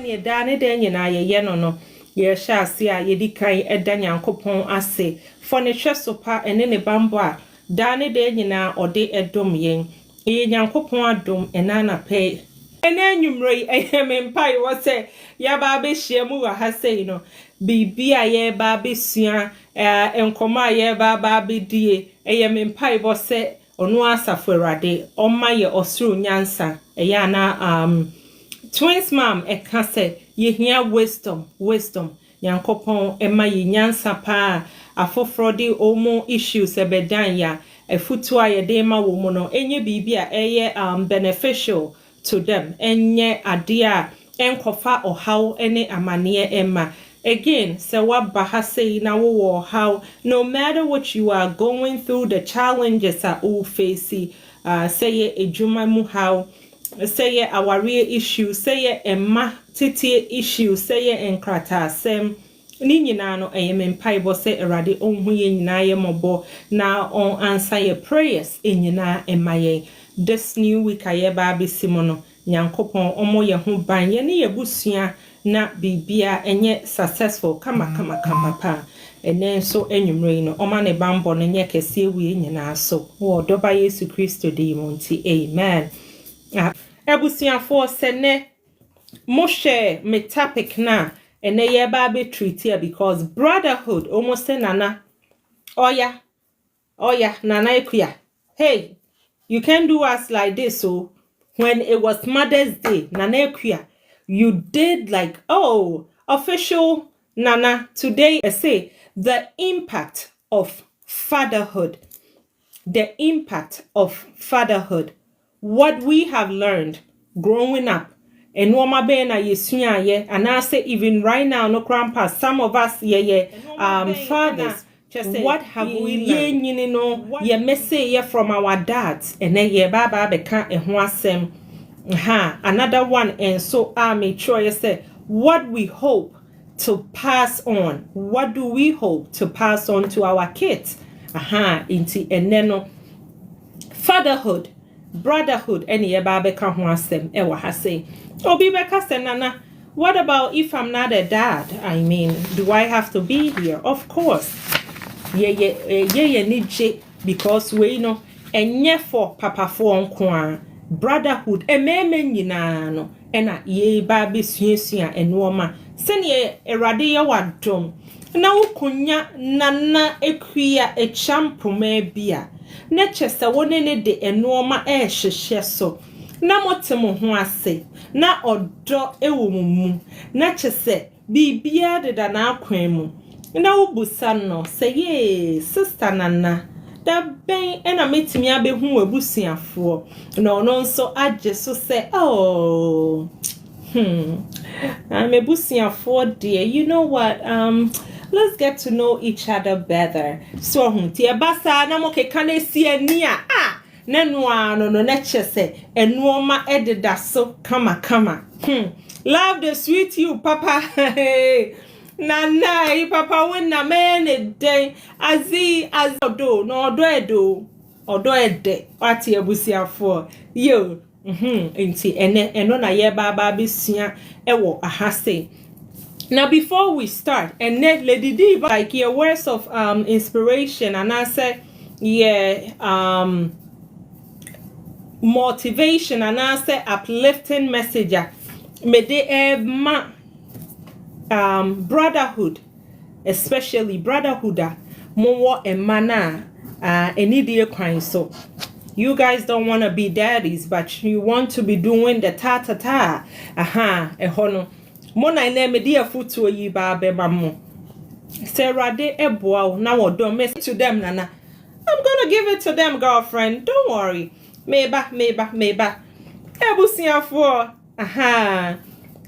ne da ne da nyina ye no ye hye ase a ye dikan eda Nyankopon ase for ne hweso pa ene ne bambo a da ne da nyina ode edom yen ye Nyankopon adom enana pe ene anwumrei ehemempai wo se ya ba be hyiamu wa ha sei no bibia ye ba be sua enkoma ye ba be die ehemempai bo se onu asafo Awurade omma ye osuru nyansa eya na twins mom eka se ye hia wisdom Nyankopon emma ye nyansa pa afoforo de omo issues ebedan ya efutu aye de ma wo mu no enye bibia eye beneficial to them enye ade a enkofa ohaw ene amane emma. Again, so what bahase na wo how no matter what you are going through, the challenges are all facing. Say a juma mu how, say our real issue, say a ma titi issue, say enkrata sem. Ni nyina no empai bo se erade onhu ye nyina ye mobo na on answer your prayers nyina emaye. This new week aye ba bi simono Nyankopon omo ye ho ban ye ne ye busua na bibia enye successful kama pa enen so enwumre no oma ne bambo no nye kese wie nyina so wo doba Yesu Kristo de monti amen. Ebusuafo sene mo share me topic na ene ye ba be treat here because brotherhood almost nana oya nana ekuya hey you can do us like this. So when it was Mother's Day nana ekuya you did like, oh, official Nana. Today, I say the impact of fatherhood. The impact of fatherhood. What we have learned growing up. And wama be na yesunya ye. And I say even right now, no grandpa, some of us fathers. What have we learned? You know, ye message from our dads. And then ye baba beka ehwasem. Another one, and so I make sure you say what we hope to pass on. What do we hope to pass on to our kids? Into eneno fatherhood, brotherhood, any babeka huasem ewa hase. Obi beka senana. What about if I'm not a dad? I mean, do I have to be here? Of course. Yeah, need because we know and for papa for on brotherhood ememe nyina no ena ye ba be suasua enoma sene erade ye wadom na wokonya nana ekuya echampoma bia na chese wone ne de enoma ehhehye so na motemo ho ase na odo ewo mumu na chese bibia de da na akwan mu na wobusa no say ye sister nana da ben ena metimi abehu abusuafo no nso age so say oh I'm abusuafo dear, you know what, let's get to know each other better. So ti basa na mo keka na si ani a na no na chese enuoma ededa so kama love the sweet you papa Nana, papa when na man day as do no do odo ede wati ebusia for yo inti eno na ye baba bisia ewo ahase. Now before we start and Lady D like your words of inspiration and I say motivation and I say uplifting message me de brotherhood, especially brotherhood, more a manner, any dear kind. So, you guys don't want to be daddies, but you want to be doing the ta. A hono. Mona name dear foot to ye babe mamu. Sarah de eboa now don't mess to them, Nana. I'm gonna give it to them, girlfriend. Don't worry. Meba. Ebusia for.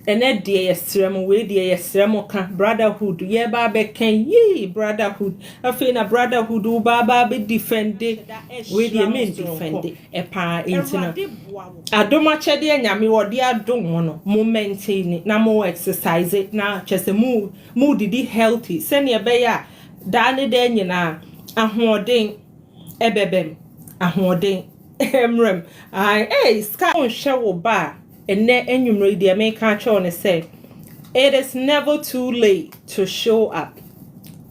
And that dear Sremo, we dear Sremo can brotherhood, ye babe can ye brotherhood. I feel a brotherhood who baba be defended with the men defended a pa internet. I don't much a dear yammy or dear don't want more maintain it, no more exercise it now, just a moody healthy. Send your bear, Danny Daniel, a hoarding, ebebem, a hoarding, emrem. Sky shower bar. And ne enyumre dia make catch on say It is never too late to show up.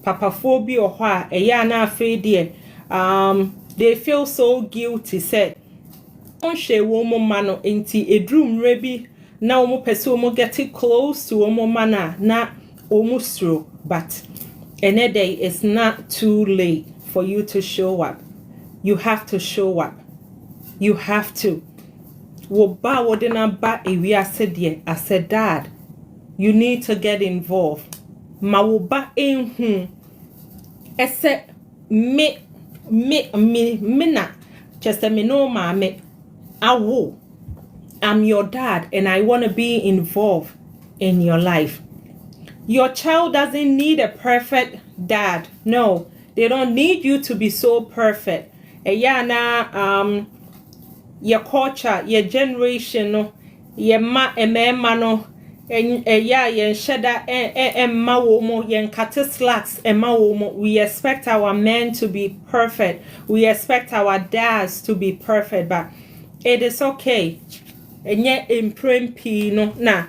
Papaphobia or why a yana afraid they feel so guilty said on she woman mano inti a drum rebi now mo person mo get it close to omo mana na almost through but any day it's not too late for you to show up. You have to show up. You have to. Wo ba wodena ba ewi asede I said dad you need to get involved. Ma wo ba enhu ese me na just me no mama awo I'm your dad and I want to be involved in your life. Your child doesn't need a perfect dad. No, they don't need you to be so perfect. Your culture, your generation, no, your ma no, yen shada ma womo yen kate slacks ma womo. We expect our men to be perfect. We expect our dads to be perfect, but it is okay. Enye imprempi no na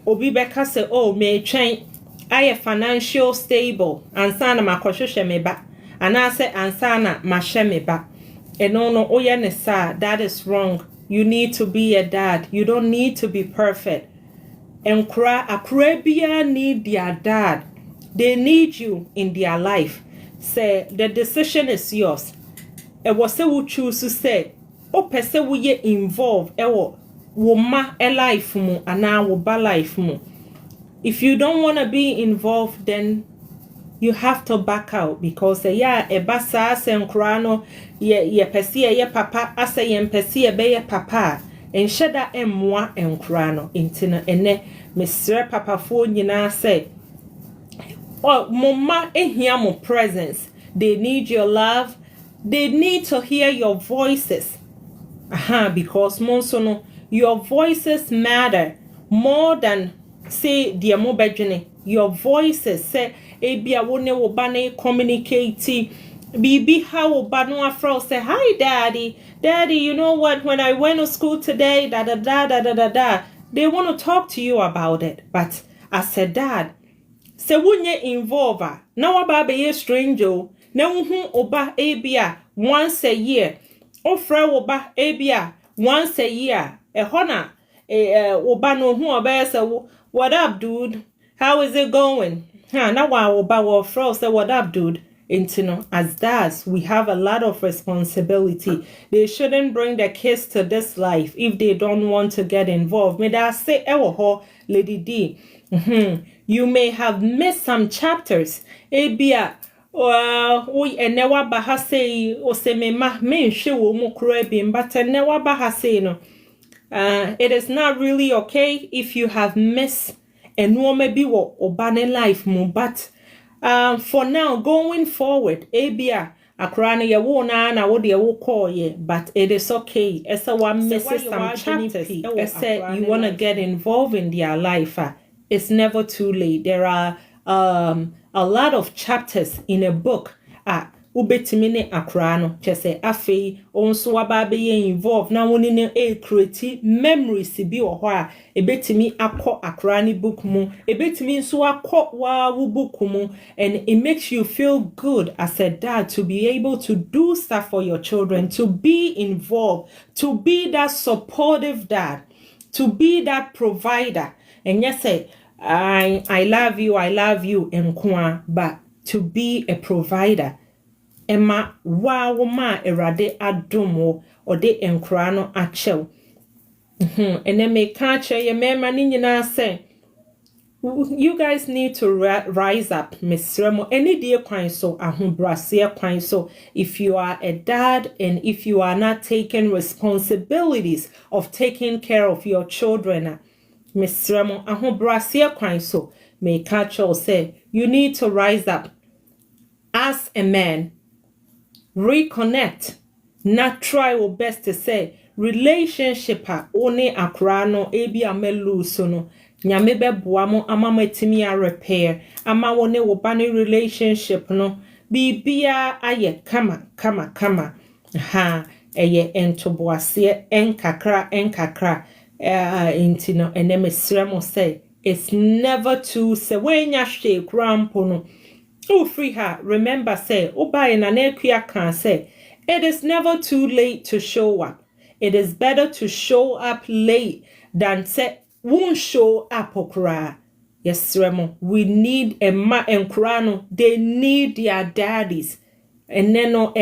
obi beka say oh me twen I financial stable ansana makohwehwe me ba ana say ansana mahye me ba eno no oye ne sa that is wrong. You need to be a dad. You don't need to be perfect. Enkra akra bia need their dad. They need you in their life. Say the decision is yours. E was say we choose to say o pese we ye involved ewo wo ma e life mu ana wo ba life mu. If you don't want to be involved, then you have to back out because yeah e basa senkra no ye pese ye papa ase ye pese be ye papa enhyeda emmoa enkra no intina ene mesre papa fo nyina say oh mama ehia mo presence. They need your love. They need to hear your voices. Because monsono your voices matter more than say the mobile. Your voices say ebia wone wo ba na communicate bibi how wo ba no afro say hi daddy you know what when I went to school today da da da da da da. They want to talk to you about it, but as a dad say wunye involve na wa ba be stranger na hu oba ebia once a year ofra wo ba ebia once a year e hona oba no hu oba say what up dude, how is it going? Na wa oba wo ofra say what up dude. Intino as dads we have a lot of responsibility. They shouldn't bring their kids to this life if they don't want to get involved. May that say ewo Lady D. You may have missed some chapters. Ebia we enewa bahase o se me nhwe wo mu kro bi but enewa bahase no. It is not really okay if you have missed and no maybe wo obane life mu but for now going forward ebia akrana ye wo na wo de wo call ye but it is okay esa one misses some chapters esa you want to get involved in their life. It's never too late. There are a lot of chapters in a book ubetimi ne akra no chese afei onso aba be involved na woni ne create memories bi wo ho a ebetimi akọ akra ne book mu ebetimi nso akọ wa wo book mu and it makes you feel good as a dad to be able to do stuff for your children, to be involved, to be that supportive dad, to be that provider. And yes I love you enkwa, but to be a provider. Emma wa woma erade adomo or de enkra no achew. And then me catch ye mema ni nyina say you guys need to rise up, Miss Remo. Any dear kwan so ahumbrasia kwan so if you are a dad and if you are not taking responsibilities of taking care of your children, Miss Remo ahumbrasia kwan so me catch you say you need to rise up as a man. Reconnect, not try your best to say relationship one akra no ebi amelu so no nyame beboa mo ama matimi a repair ama wone wo ba ne relationship no bibia aye kama eye entoboase enkakra intino enemesremo say It's never too say when ya she crampo no. Oh, free her. Remember, say, oh, by an anequia can say, it is never too late to show up. It is better to show up late than say, won't show up okra. Yes, Remo, we need a ma and crano. They need their daddies. And then, no,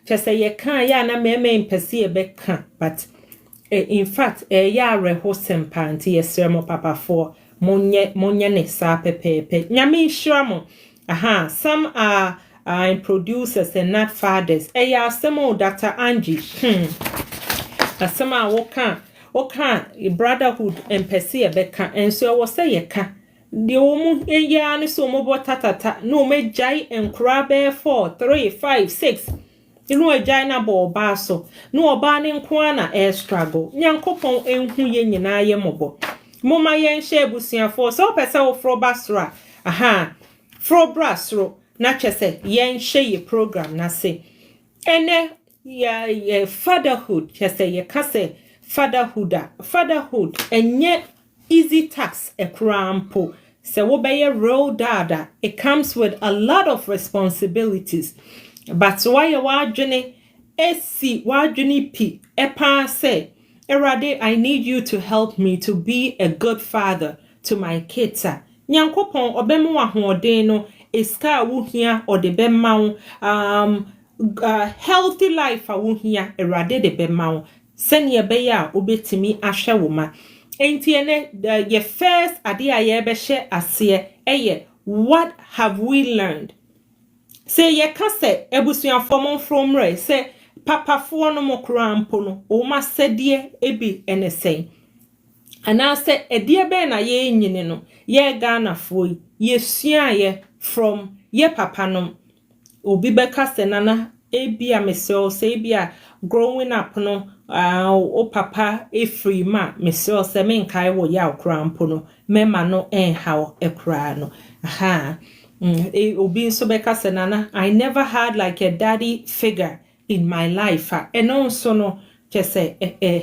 just say, you can't, ya na me in perceive a beck, but in fact, ya rehosem panty, yes, Remo, papa, for monye ne sa pepe. Nyami shramo. Aha, some are producers and not fathers. Yeah, some of Dr. Angie. Some are woka brotherhood and perceive beka, and so I was say yeka. The woman ya ni so mo tata no me jai and crabe 4, 3, 5, 6. You know a jaina bo baso. No bani nkwana air struggle. Nyankopon enhu ye nyina ye mobo. Moma yen share busia for so pesa wo fro basra. Aha. Fro brasro na chese yen share program na se. Ene ya fatherhood chese ye kase fatherhood enye easy tax e krampo. Se wo be real dada, it comes with a lot of responsibilities. But why wadwene esi wadwene pi epa say Erade, I need you to help me to be a good father to my kids. Nyankopon obemu ahoden no iska wo hia or de bema healthy life a wo hia erade de bema sene be ya obetimi ahwe wo ma enti ene ye first ade a ye be hye ase eye what have we learned say ye kase ebusuafo from re say papa fo no mokra mpo no o ma sedie ebi enesei ana se edie be na ye nyine no ye Ghana fo ye sua ye from ye papa no obi be kase nana ebi a mesel say ebi a growing up no o papa e free ma mesel se me nkai wo ya okra mpo no mema no how ekra no aha obi so be kase nana I never had like a daddy figure in my life and also no just say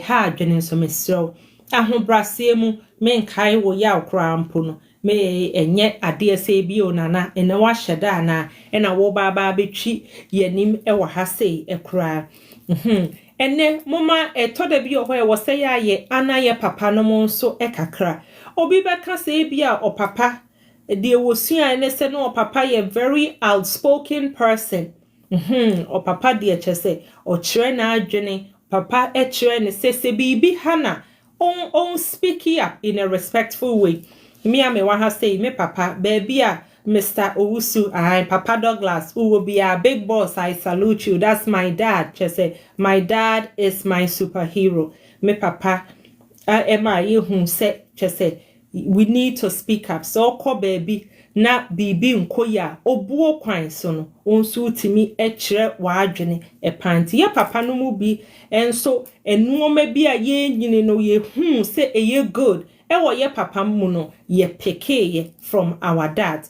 ha dwene so mesel ahobrase mu me nkai wo ya okra mpo no me enye ade ase bi onana ene wa hyeda na ena wo baba betwi yanim ewo ha sei ekra ene moma etoda bi ohwe wo say ye anaye papa no mo nso ekakra obi beka say bi a o papa de wo sua ene se no papa ye very outspoken person o papa de chese o kire na adwene papa e kire ne se bibi hana on speak up in a respectful way. Me and me want say me papa baby Mr. Owusu Papa Douglas who will be a big boss. I salute you. That's my dad. Just say my dad is my superhero. Me papa Emma you who say just say we need to speak up. So call baby na bibi nkoya obuo kwan so no onsu timi ekire waadwene epanti ye papa no mu bi enso enuoma bi a ye nyine no ye say eye good ewo ye papa mu no ye peke ye from our dad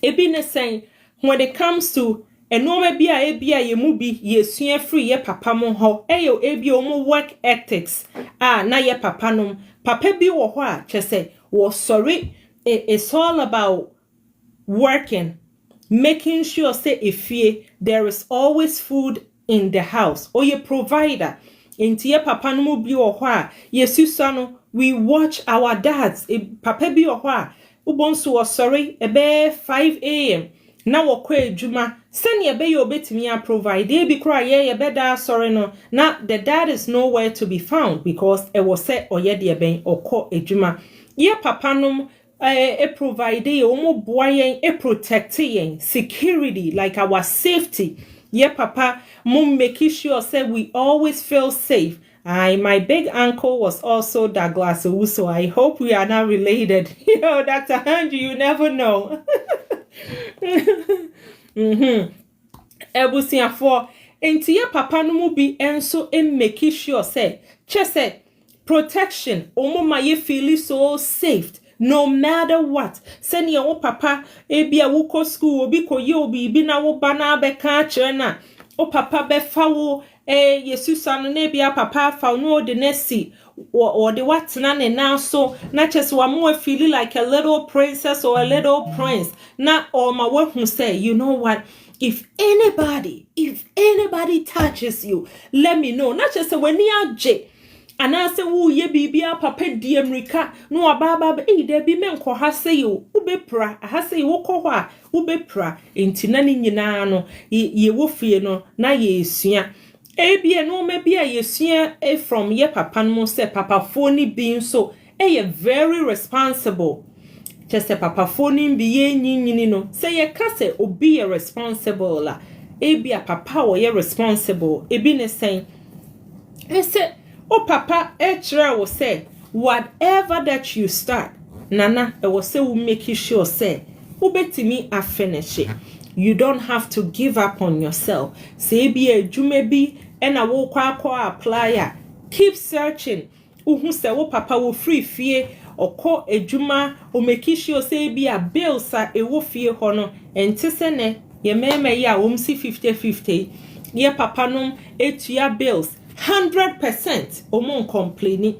ebi ne saying when it comes to enuoma bi a ye mu bi ye sua free ye papa mu ho eyo ebi omo work ethics na ye papa no papa bi wo ho a chese wo sorry. It's all about working, making sure say there is always food in the house or your provider. Inti ye papa no bi o ho a yesusa no we watch our dads papa bi o ho a ubonso o sorry ebe 5 a.m. na wo kwa adwuma sene ebe ye obetimi a provide e bi kra ye be da sorry no na the dad is nowhere to be found because e was say oye de ben okọ adwuma ye papa no provide omo boyen protect security like our safety yeah papa mum making sure say we always feel safe. My big uncle was also Douglas so I hope we are not related. Dr. Andrew, you never know. Ebusiafo enti ye papa no mu bi enso making sure say chese protection omo ma ye feel so safe no matter what. Send your papa ebia wo school obi ko ye obi bi na wo ba na be ka kire na o papa be fa wo yesu sano na bia papa fa no de nesi or the what na ne now so not just one more feeling like a little princess or a little prince not all my work who say you know what if anybody touches you let me know not just when you j and I say wo ye bibia papa di america no ababa there be men ko ha say you ubepra ha say wo ko ho a ubepra enti na ni nyina no ye wo fie no na ye esua ebia no me bia ye sua from ye papa no say papa phone being so very responsible just say papa phone be ye nyini no say ye ka say obi ye responsible la ebia papa wo ye responsible ebi ne say say oh papa echre will say whatever that you start nana it will say will make you sure say ubetimi a finish it. You don't have to give up on yourself. Say be a jumebi and a wo kwa apply. Keep searching. Uhu se wo papa wo free fie or call a juma or make sure say be a bill sa e wo fie hono and tisene ye meme ya umsi 50-50 ye papa num etuya bills 100% omon complaining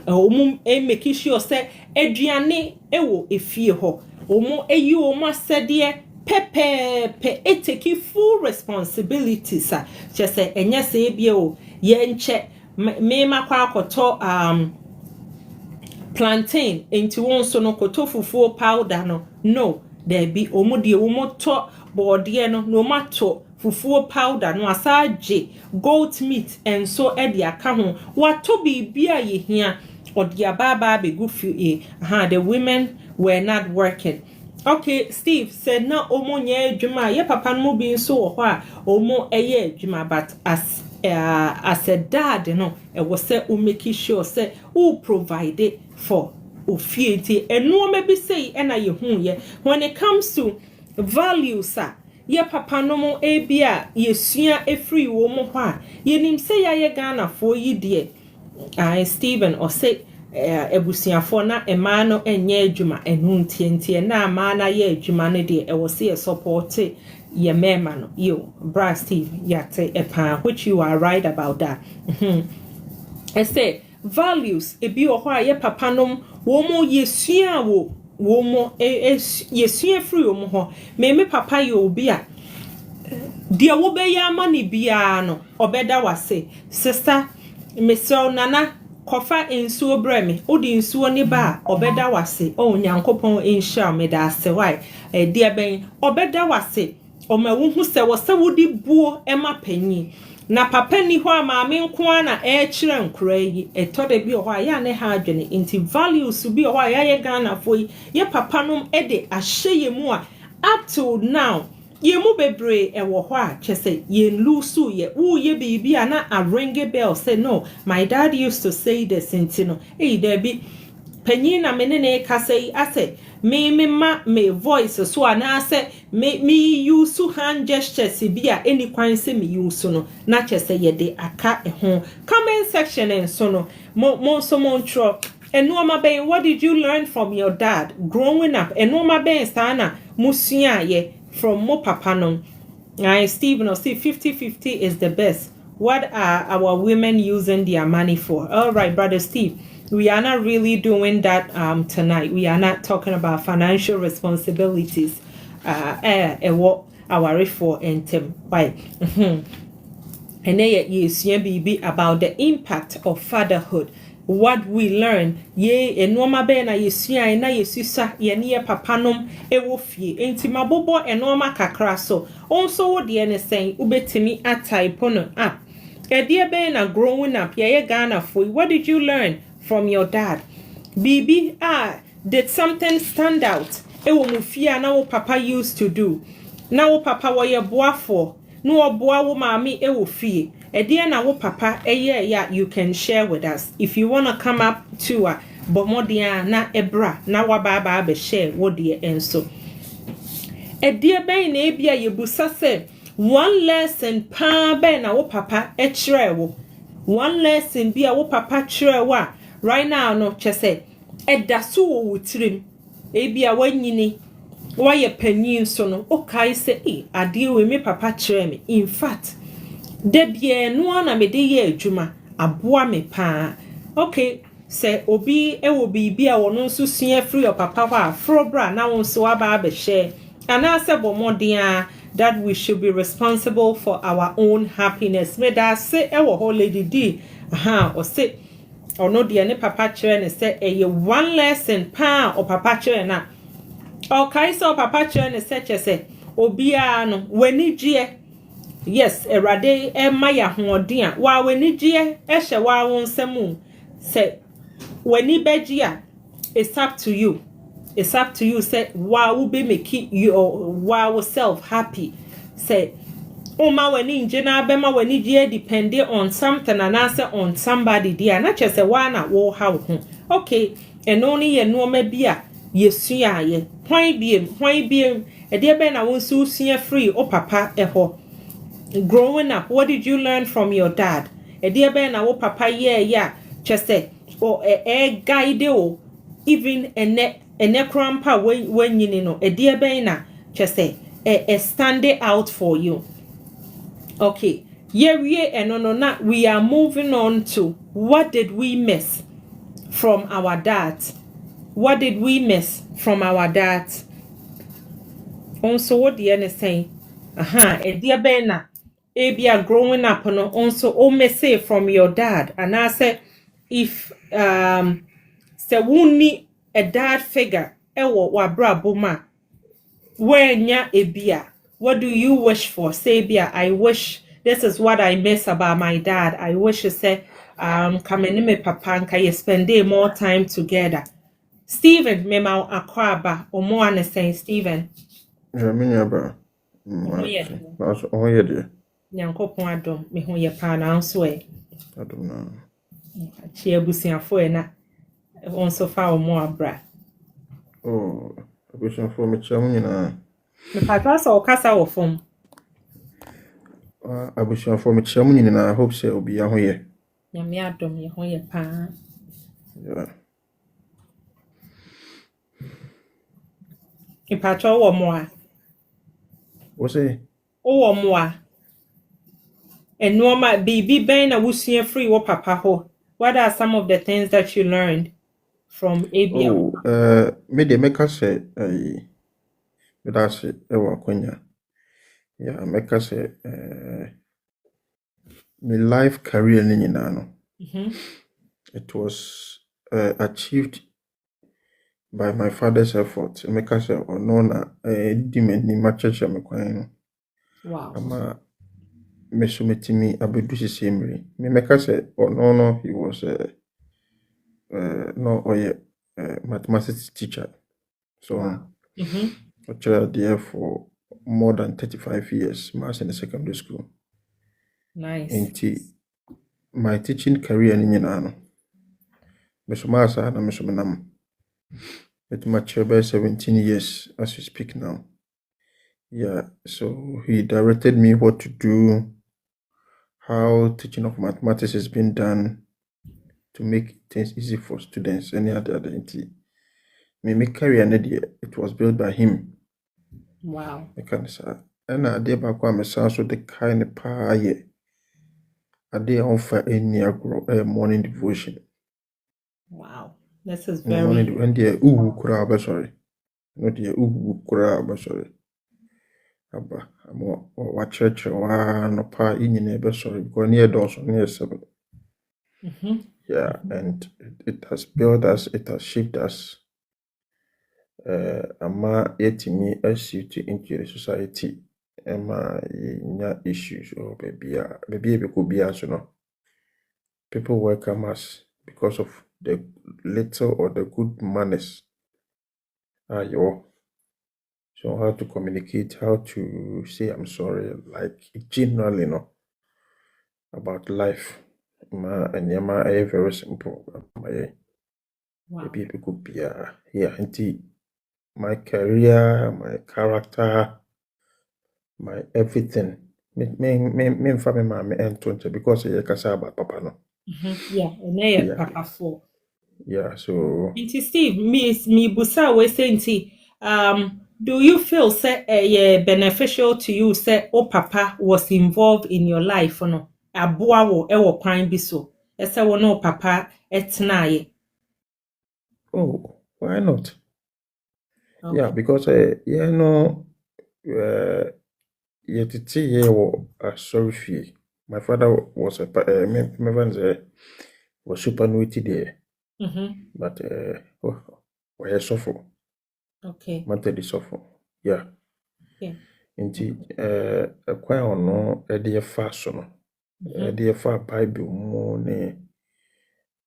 omum make sure say aduane ewo efie ho omo eyi omo asede pepe take full responsibility sir just say enya say bia o ye nche me makwa akoto plantain into one so no koto fufuo powder no there be omo de omo to body no matter fufuo powder no asaje goat meat and so e de aka ho wato bibia ye hia odia baba be go fi the women were not working. Okay, Steve said na omo nye adwuma ye papa no bi so wo ho a omo eye adwuma but as a dad no e was say o make sure say o provide for ofienti eno me bi say e na ye hu ye when it comes to values ye papa no mo ebia ye sua efri wo mo ho a ye nim say ya ye Ghana for yi de Stephen or say ebusiafo na ema no enye adwuma enu ntientie na ama na ye adwuma no de e was say support ye mema no yo bra Steve yate epa which you are right about that. I say values ebi o ho a ye papa no wo mo ye sua wo mo ye sua free wo mo ho me papa ye obi a de wo be ya ma ne bia no obeda wase sister mesel nana kofa ensuo breme odi nsuo ne ba obeda wase o nyankopon insha me da ase why de ben obeda wase o ma wo hu se wo se wodi buo ema panyi na papa ni ho ama me nko na kire nkura yi etode bi ho ya ne ha adwene inti values bi ho ya ye Ghana foi ye papa nom de ahye mu a up to now ye mu bebre e wo ho a chese ye lusu ye wo ye bibi ana a ring a bell say no my dad used to say this intino there be panyin na me ne ka say ase me voice so ana say me use hand gestures bi a any kwan say me use no na chese ye de aka ho comment section en so no mo so montro enoma ben what did you learn from your dad growing up enoma ben sana musua ye from mo papa no Stephen or see 50-50 is the best. What are our women using their money for? All right, brother Steve, we are not really doing that tonight. We are not talking about financial responsibilities and what our for and them why and then yes be about the impact of fatherhood. What we learn ye enoma be na yesua na yesusa ye ne papa nom ewo fie enti mabobo enoma kakra so onso wo de ne sen ubetimi atype no up e de be na growing up ye Ghana for what did you learn from your dad bibi did something stand out ewo mu fie na wo papa used to do na wo papa wo ye boafo no oboa wo maami ewo fie Edia na wo papa yeah you can share with us if you want to come up to bomodia na ebra na wababa be share wo de enso edia ben na ebia yebusa se one lesson pa ben na wo papa kire wo one lesson bia wo papa kire wo right now no chese edaso wo tirim ebia wanyini why panyin so no okay say ade we me papa kire me in fact Debie no na me de ye adwuma aboa me pa. Okay, se obi wo bibi a wono nso sua free your papa wa fro bra na won so aba be share. And I say bomodia that we should be responsible for our own happiness. Me da say e wo ho lady D. Aha, o say ono de ne papa kire ne say e one lesson pa o papa kire na. O kai so papa kire ne say obia no wani gie. Yes, erade e maya hoden a wa wani gie e hye wa won nsam say wani begie a it's up to you. It's up to you. Say, wow, will be making your wow self happy. Say, oh my when in Jena Bema when you depending on something and answer on somebody dear. Not just a one at war how okay, and only a no maybe a yes, ye. Why be a dear Ben I won't so see free oh papa ho. Growing up, what did you learn from your dad? A dear Ben I papa yeah, just say or a guide even a net. Ene krampa when you know a dear bena just say a stand out for you. Okay, no we are moving on to what did we miss from our dad? What did we miss from our dad? Also, what the saying? A dear bena be a growing up no also o me say from your dad. And I say if se wuni a dad figure ewo wa brabo ma wenya ebia what do you wish for? Say bia I wish this is what I miss about my dad. I wish to say come in me papa nka you spend more time together. Stephen me ma akwaba o mo an say Stephen Jamia ba oh yeah dear nyankopon adom me ho ye pa na nso e adom na chi abusiafo e na onso fa o mo abra. oh abusiafo me chamu nyina Me papa so kasa wo fom abusiafo me chamu nyina. I hope say obi ya ho ye nyame adom ye ho ye pa. yeah Ipacho wo mo a what say wo mo a enoma bibi ben na wusua free wo papa ho. What are some of the things that you learned from Abia? me de meka say me da say e wa kwanya yeah meka say my life career ni nyina no it was achieved by my father's effort. Meka say ono na di mani ma cheche me kwan no. Wow. Ama mesumetimi abedu sisemri. Me meka say ono he was no mathematics teacher. So actually there for more than 35 years, maths in the secondary school. Nice. And my teaching career ni nyina no. Mesomasa na mesomenam. It mature by 17 years as we speak now. Yeah, so he directed me what to do, how teaching of mathematics is being done to make things easy for students, any other identity. My career, it was built by him. Wow. I can say. And I did back when I saw the kind of pie. I did offer any morning devotion. Wow. This is very morning and the kura sorry. Not the kura sorry. Aba amo wa church wa no pa inyine be sorry because near doors near 7. Yeah, and it has built us, it has shaped us. Ama yetimi SUT into the society. Ama nya issues or maybe could be as you know. People welcome us because of the little or the good manners. So how to communicate, how to say I'm sorry, like generally, about life. And yama very simple. wow. Maybe it could be yeah, my career, my character, my everything. Me family mama and because I can say about papa no. Yeah, and papa for. Yeah, so Inti Steve, me busa we say inti Do you feel say beneficial to you say o papa was involved in your life no? Aboa wo e wo kwan bi so. E say wo no papa etnaye. Oh, why not? Okay. Yeah, because yeah, no, yeah, titi yeah, sorry fee. My father was a my friend was superannuity there, but we suffer, Okay. mentally suffer. Yeah, Okay. nti kwan ono ɛde fa so no, ɛde fa Bible mu ne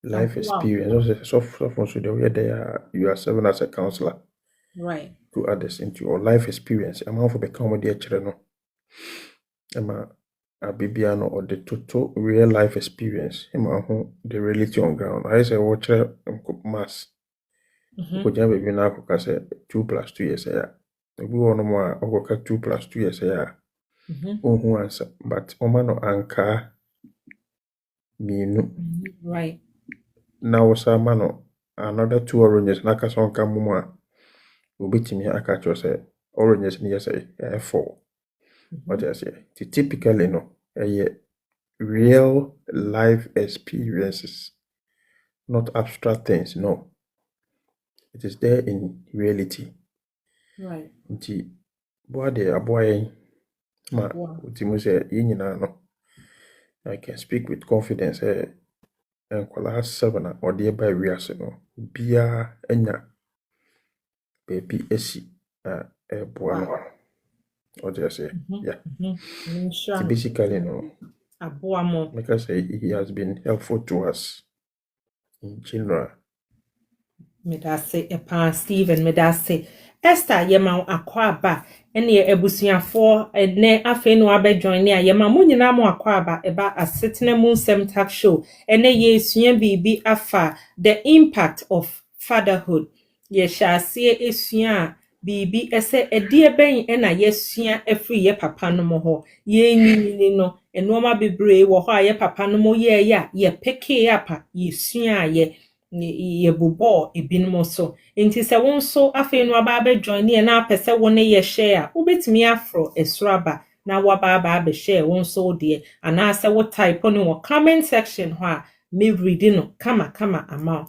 life experience. So so there you are serving as a counselor. Right. To others into your life experience. I'm out for become the children. Emma Abibiano or the total real life experience. Emma the reality on ground. I say watch mass. Because you baby now could say 2 + 2 years. We want more or 2 + 2 years. Who answer, but Omano anka me Right. now mano another 2 oranges. Nakason kamuma. Ubitimi akacho say oranges near say 4. What I say? Typically, no, real life experiences, not abstract things. No, it is there in reality. Right. Nti, boy, the boy, ma, utimu say, no. I can speak with confidence. And class 7 or thereby we are no, bia enya, baby, esi, boy, no. What I say? Yeah. Basically, no. Like I say, he has been helpful to us in general. Medase epa Steven medase Esther yema akwaba ene ebusuafo ene afe no abejoin ne yema mo nyina mo akwaba eba asetena mu nsem talk show ene ye esua bibi afa the impact of fatherhood ye hyase esua bibi ese edie ben ena yesua afri ye papa no mo ho ye nyini no enoma bebre wo ho ye papa no mo ye ya ye peke apa yesua ye ye bobo ebinom so enti se won so afi no aba be join ne na pese won ye share ubetimi afro esraba na waba aba be share won so de ana se wo type no wo comment section ho a me read no kama ama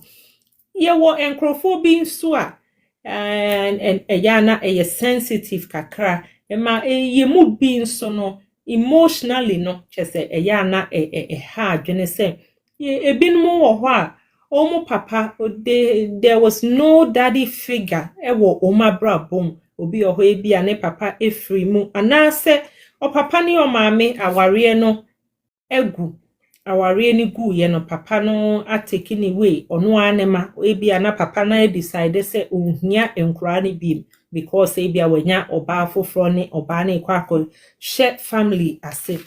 ye wo enkrofo bi nso a and yana e sensitive kakra ma ye mu bi nso no emotionally no chese yana ha adwene se ebinom wo ho a Omo papa, there was no daddy figure. Ewo oma brabom. Obi oho ebi ane papa efri mu. Anase, o papa ni o mame aware no egu. Aware ni gu ye no papa no ateki ni way. Ono anema ebi ana papa na decide se ohia enkura ni bim. Because ebi awenya oba foforo ne oba ne kwako share family ase.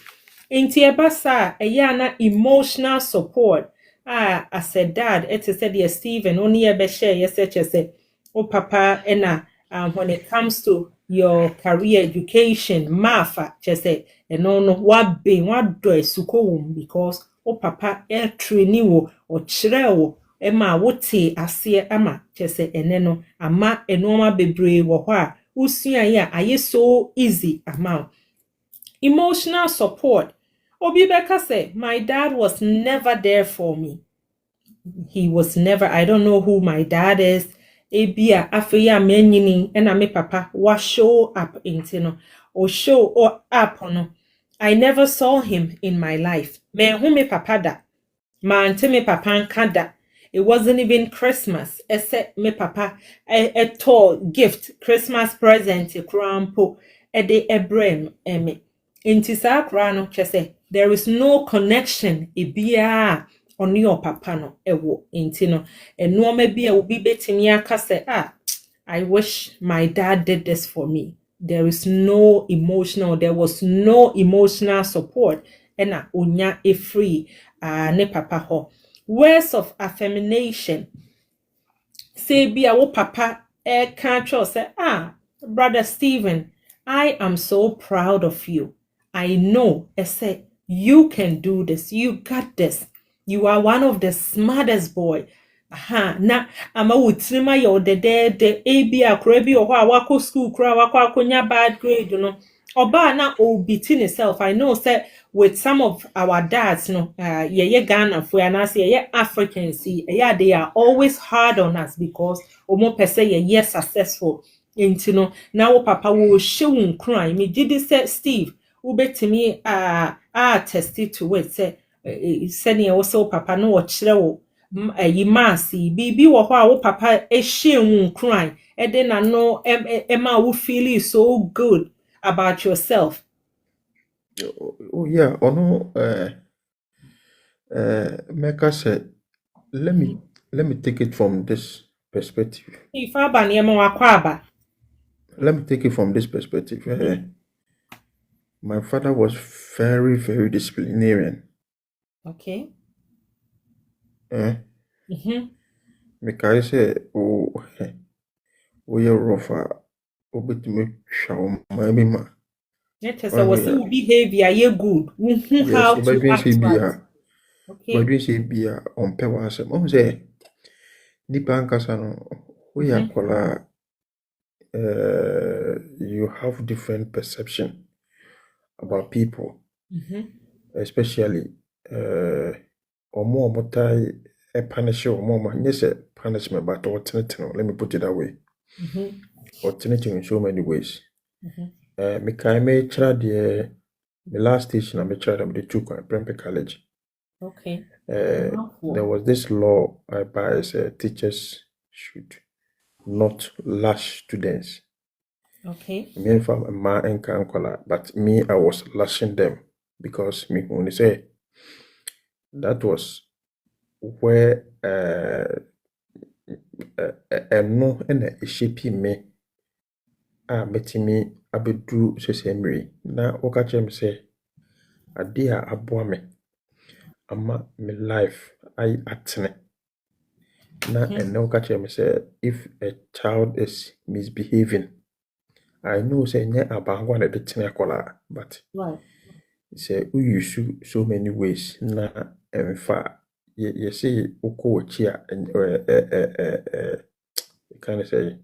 Enti ebasa eyana emotional support. As a dad, it is said, yes, Stephen, only a share, yes, say, oh, papa, and when it comes to your career education, mafa, just say, and no, what be, what do I succumb because, oh, papa, trainee or chrewo, Emma, what say, I see, ama, just say, and no, ama, and no, be brave or what, usia, yeah, I so easy amount. Emotional support. Obibeka say, my dad was never there for me. He was never, I don't know who my dad is. Ebia afeya menyini ena me papa wa show up intino or show or up no. I never saw him in my life. Me who me papa da. Ma ante me papa nkada. It wasn't even Christmas. Except me papa a tall gift, Christmas present, krampo, de ebrem eme. Inti sa kra no chese, there is no connection ebia on your papa no ewo inti no. Eno me bia obi betimi aka se I wish my dad did this for me. There was no emotional support. Ena onya e free ne papa ho. Words of affirmation. Say be a wo papa can't say, brother Stephen, I am so proud of you. I know, I say, you can do this. You got this. You are one of the smartest boy. na ama wotirima ye odedede ebi akora bi oho a wako school kura wako akonya bad grade no oba na obiti self. I know say with some of our dads no ye Ghana for and as ye Africans yeah, they are always hard on us because omo pese ye successful into no now papa wo hye crime me gidi say Steve ubetimi attest to it say sene wo say papa no wo kire wo yi maasi bibi wo ho a wo papa ehye nkran e de na no ma wo feel so good about yourself. Oh yeah, ono Mecca said, let me take it from this perspective. If aba na ma wakwa Let me take it from this perspective. My father was very, very disciplinarian. Okay. Mecca said, oh, you're rough. Obetumi hwa maybe ma. Let us say was your behavior you good. Yes, How to act right. Okay. Obetumi say bia on pe wa asem. O say nipa nkasa no we akola you have different perception about people. Especially omo tai punish omo yes punishment but alternative. Let me put it that way. Alternative in so many ways. Me tried the last station I tried them the two Prempeh College. Okay. There was this law by teachers should not lash students. Okay. Me from ma and kankola, but me I was lashing them because me when they say that was where no and a shaping me metimi abedu sesemri na okache me say ade a aboa me ama me life I atene na and okache me say if a child is misbehaving I know say nya abangwa na de tene akola but right say we use so many ways na emfa ye say okochi a kind of say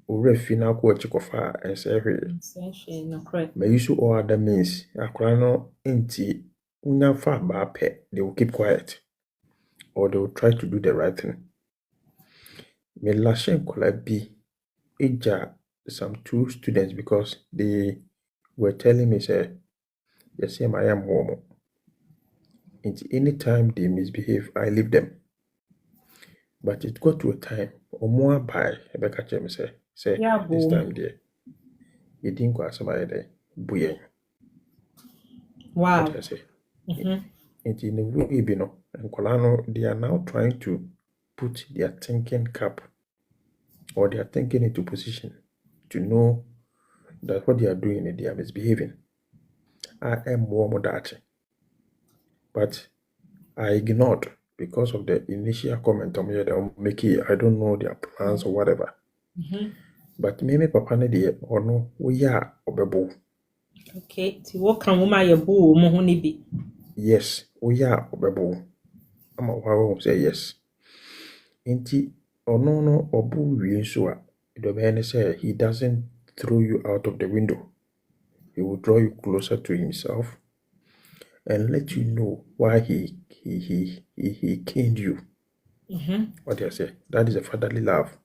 already na ko chikofa and say no correct. may use all other means akora no enti unya fa ba pe they will keep quiet or they will try to do the right thing. Me lashen kola bi eja some two students because they were telling me say yes I am home. Anytime they misbehave I leave them. But it got to a time omo by Rebecca Chem say Yeah, this time there it didn't go as my day buye. Wow. What I say. And in a way, you know, and Colano, they are now trying to put their thinking cap or their thinking into position to know that what they are doing they are misbehaving. I am more that. But I ignored because of the initial comment on me that Mickey, I don't know their plans or whatever. But maybe Papa ne or no, we are obebo. Okay, to walk on woman your boo mohuni be. Yes, we are obebo. I'm a say yes. Inti ono no obu wie so a the man say he doesn't throw you out of the window. He will draw you closer to himself and let you know why he caned you. What do I say? That is a fatherly love.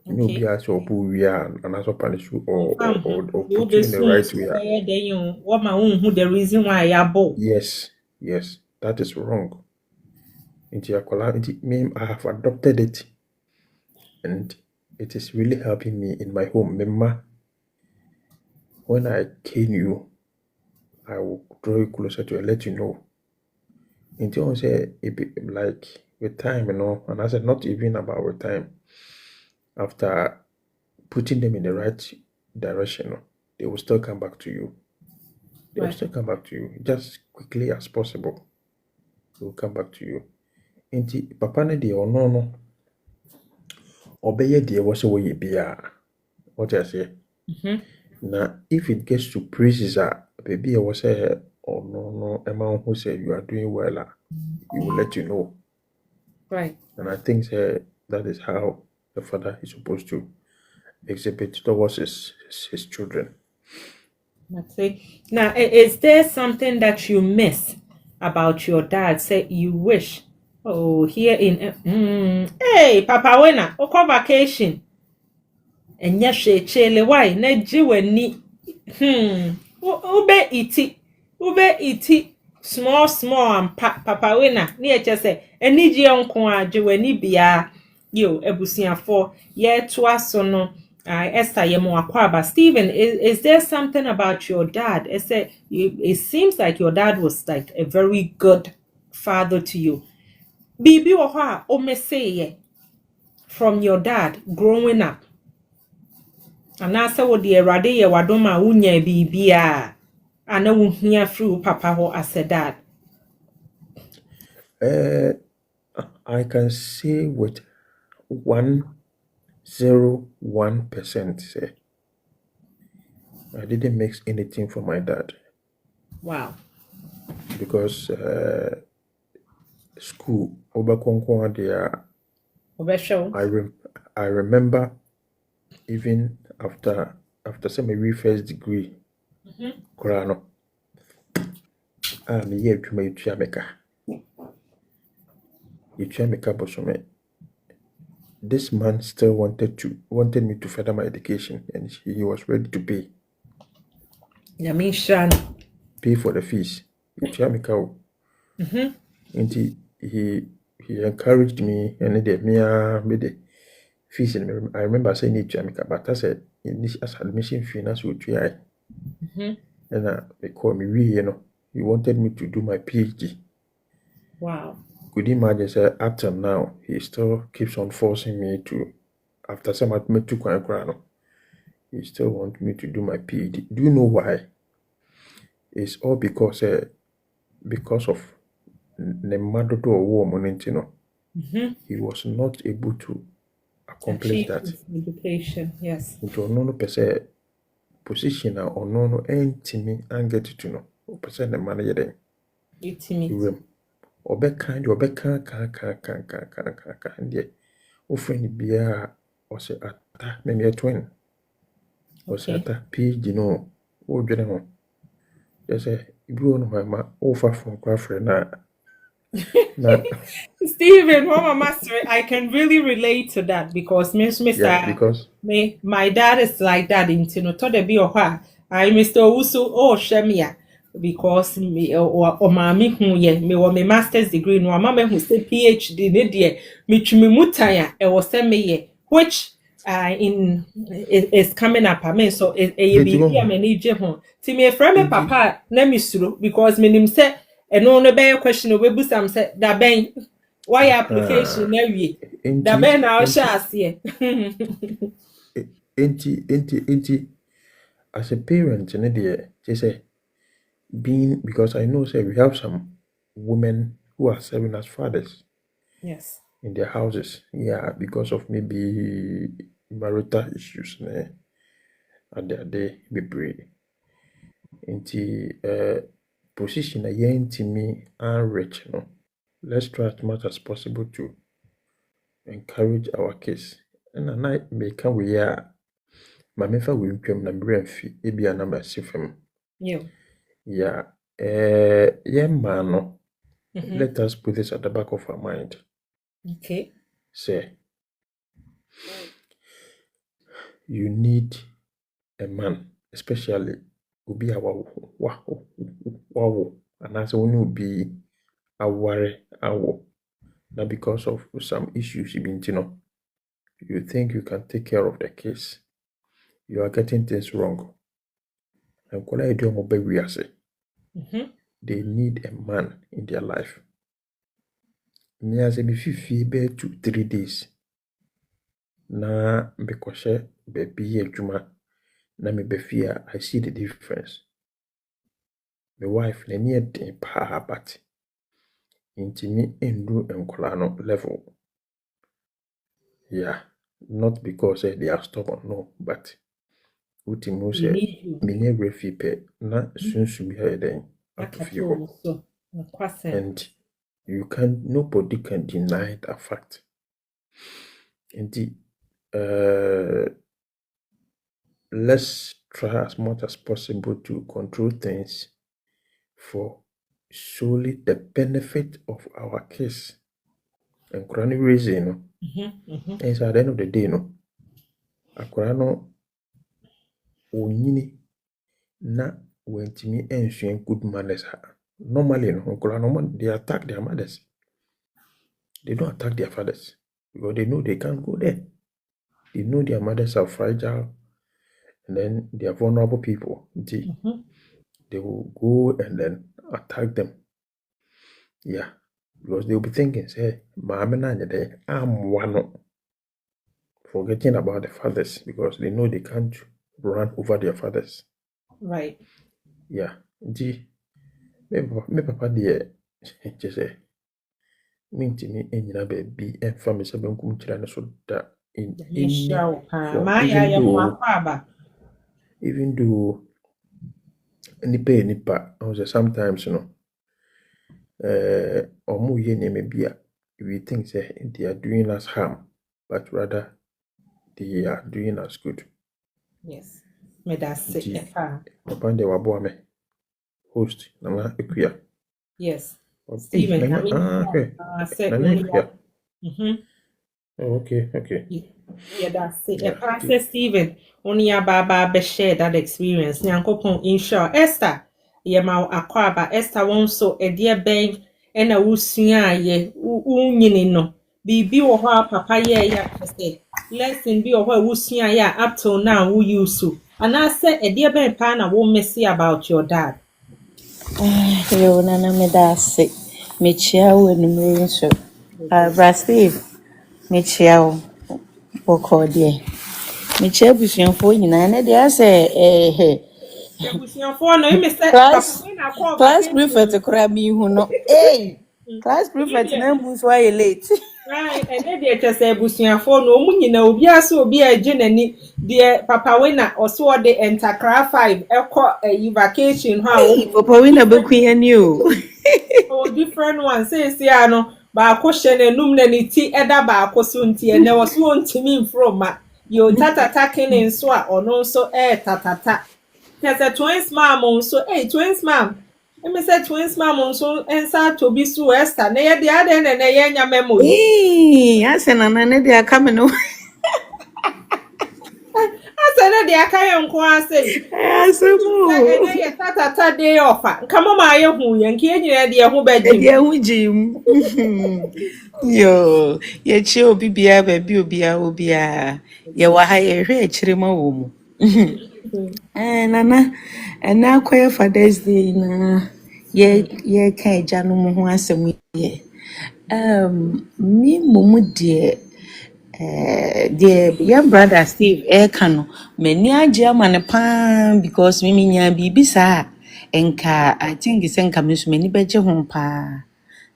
You know, be as obu wie and also punish you or put you in the right way. Then you what my own who the reason why I bought. Yes, that is wrong. I have adopted it and it is really helping me in my home. Mema, when I cane you, I will draw you closer to you and let you know. Until I say like with time, and I said not even about with time. After putting them in the right direction, they will still come back to you. They will still come back to you just quickly as possible. They will come back to you. Inti papa ne de ono no obeye de wo se wo ye bia. What I say? Now if it gets to praises baby I was say or no amount who say you are doing well, he will let you know. Right. And I think that is how the father is supposed to exhibit towards his children. That's it. Now, is there something that you miss about your dad? Say you wish. Oh, here in hey, Papa Wena, oko vacation. Enya chele why na ji wani. Ube iti small and Papa Wena. Ni eche se eni ji nko a ji wani bia. Yo, ebusiafo ye to aso no. Esther Yemoakwaba. Stephen, is there something about your dad? It seems like your dad was like a very good father to you. Bibi oha omeseye from your dad growing up. And I said, what the erade ye wadoma unye bibia. And I will hear through Papa ho as a dad. I can say with 101% say I didn't mix anything for my dad. Wow. Because school Obakonkwa there I remember even after my first degree Kurano and year to my Yameka Bosome. This man still wanted me to further my education, and he was ready to pay. Pay for the fees. Yameka. And he encouraged me, and made the fees. And I remember saying it to Yameka, but I said as admission fee, that's what we are. And they called me, he wanted me to do my PhD. Wow. Could you imagine, sir, up till now, he still keeps on forcing me to, after some admit to Kwankwarano, he still wants me to do my PhD. Do you know why? It's all because of the mother to a woman, he was not able to accomplish that. Education, yes. Into no position or no me and get to know. Percent the manager then. Obeka ndie ofreni bia ose ata me twin ose ata PhD no wo dwene ho yese ibi ono ma ofa from kwafre na Stephen, Mama Master, I can really relate to that because my dad is like that in Tino to the be I Mr. Usu Shemia because me or mammy who ye me or my master's degree no mama who say PhD ne dear mutaya e was send me ye which is coming up. I mean so it be many jehon. Timmy friend papa na me suru because me say and no be question we busam say da ben why application na wie da ben na sha ase enti as a parent they say being because I know say we have some women who are serving as fathers. Yes. In their houses, because of maybe marital issues and their day be brave. Into position again to me and rich, let's try as much as possible to encourage our kids. And a night may come we my mefa will come na fee ebi a number sifem. Yeah, man. Let us put this at the back of our mind. Okay. Say, you need a man, especially ubi awawo and as one will be aware awo. Now because of some issues you think you can take care of the case. You are getting things wrong. And they need a man in their life. Me as a 2-3 days. Na because baby juma na me befia I see the difference. My wife na near den pa but intimi endu enkola no level. Yeah, not because they are stubborn, no, but utimu say minye refi pe na sunsu bi ha den. out of you. And nobody can deny that fact. Indeed, let's try as much as possible to control things for solely the benefit of our kids. And Kurani reason, and so at the end of the day, Akurano onyini na wentimi ensue good manners. Normally, they attack their mothers. They don't attack their fathers because they know they can't go there. They know their mothers are fragile and then they are vulnerable people. They will go and then attack them. Yeah, because they will be thinking, say, I'm one. Forgetting about the fathers because they know they can't run over their fathers. Right. Yeah. Me papa deɛ kyɛ sɛ mentimi ɛnyina baabi ɛmfa me sɛ benkum kyerɛ no so da even though nipa yɛ nipa I was sometimes ɔmo yɛ nneɛma bi a we think say they are doing us harm but rather they are doing us good. Yes. Me da se papa deɛ waboa me host Nana Ekuya. Yes. Stephen, okay. Yeah, that's it. Yeah, Stephen, only about share that experience. Nyankopon insure Esther. Yeah, ma akwaba Esther won so a dear bang and a wusua ye unyini no. Bibi wo ho papa ye ya say. Lesson be or wusua ya up till now who use to. And I said a dear bang pan I won't messy about your dad. Yo, Nana Medasi, Michelle and Marinso. Steve, Michelle, Boko, dear. Michelle Bussian for you, Nana, dear say, class prefect to cry me who know, class prefect, no, why you late. Right, and then they just say Bussian for no money, no, be so be a jenny, dear Papa Winner, or so the Entakra 5, a vacation, how Papa Winner book and you. Oh, different ones, says Siano, by question and numinity, Edda by Cosunti, and there was one to me from you tata taking in swa or no so tata. There's a twins mom, so twins mom. Let me say twins mom so answer to be so Esther. Nay, the other and a young memory. I said, Nana, they are coming over. I said, they are carrying quasi. I said, tata day off. Come on, my own, and can't you, dear, who bed Jim? Yo, ye chill, Bibia, baby, Obia, ye were higher, Chirimo. Nana, and now queer Father's Day, na ye can't janum once a week. Me, Mumu, dear, young brother Steve, Kano, many a German pan because Mimi Bibisa, and car, I think it's encompassed many better home pa.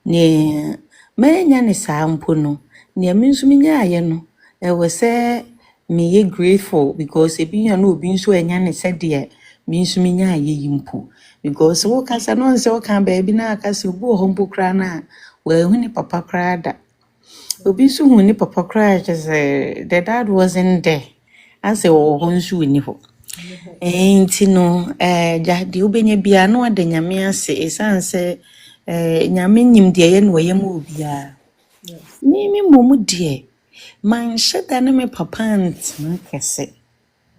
Ne menya ne saa mpo no ne me nso menya aye no e we say me ye grateful because ebi nya no obi nso enya ne se de me nso menya aye yimpo because wo kasa no nse wo kan ba bi na akasa obu ho mpo kra na wa hu ne papa kra da obi nso hu ne papa kra just the dad wasn't there ase wo ho nso ni ho enti no ja de obenya bia no ade nyame ase esanse nyame nyim de ye no ye ma obia me momu de man sheda na me papa antena kese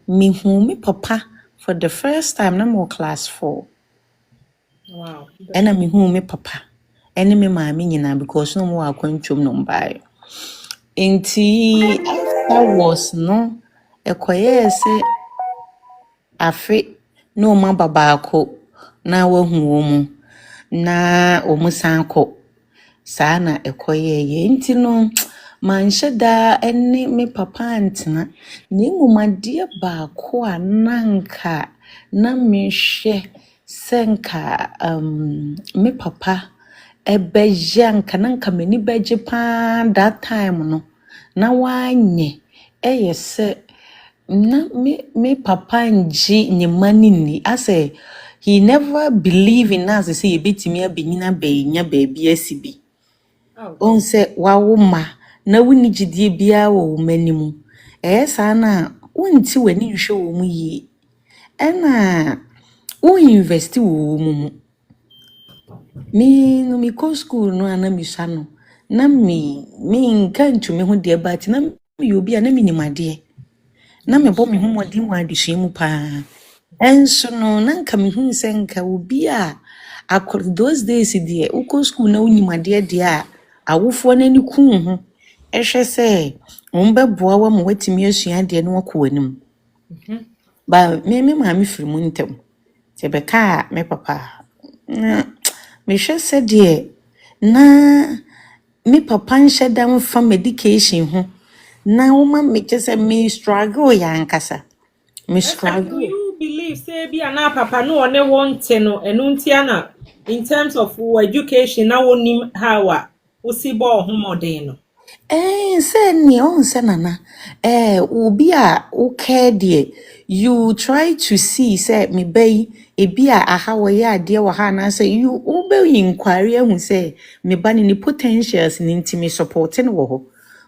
me hu me papa for the first time na mo class 4 wow and me hu me papa ene me maami nyina because no mo akwantwom no mbae enti afterwards no ekoye se afi no ma babaako na wahu mu na omusanko sana ekoye ye nti no manhye da ene me papa antena ne mumade baako a nanka na mehwe senka me papa ebeja nanka mani beje pa that time no na wanye eyese na me papa nji nyemani ni ase he never believe in us say ebetimi abenyina beenya baby asibi. On say wawo ma na woni gidie bia wo manimu. Saa na wonti wani hwe wo mu yi. Ena wo invest wo mu. Me no me go school no ana me sha no. Na me nka ntumi ho de but na me obi a na me nimade. Na me bo me ho modin wa adesua mu pa. Enso no na nka me hu se nka obi a those days de uko school na unimade de a awofo na ni kun ho ehwe se ombeboa wa mo watimi asua de no wako anim. Ba me ma me firi mu ntem. Te be ka me papa. Me hwe se de na me papa nhye dam fa medication ho na woma me kese me struggle ya nkasa. Me struggle. Do you believe say be na papa no one want no enu ntia na in terms of education na wonim how a usi bo homodin no? Say ni on say nana. Obi a okay de you try to see say me bay ebi a aha wo ya de wo ha na say you obe inquiry hu say me ba ni potentials ni ntimi supporting wo ho.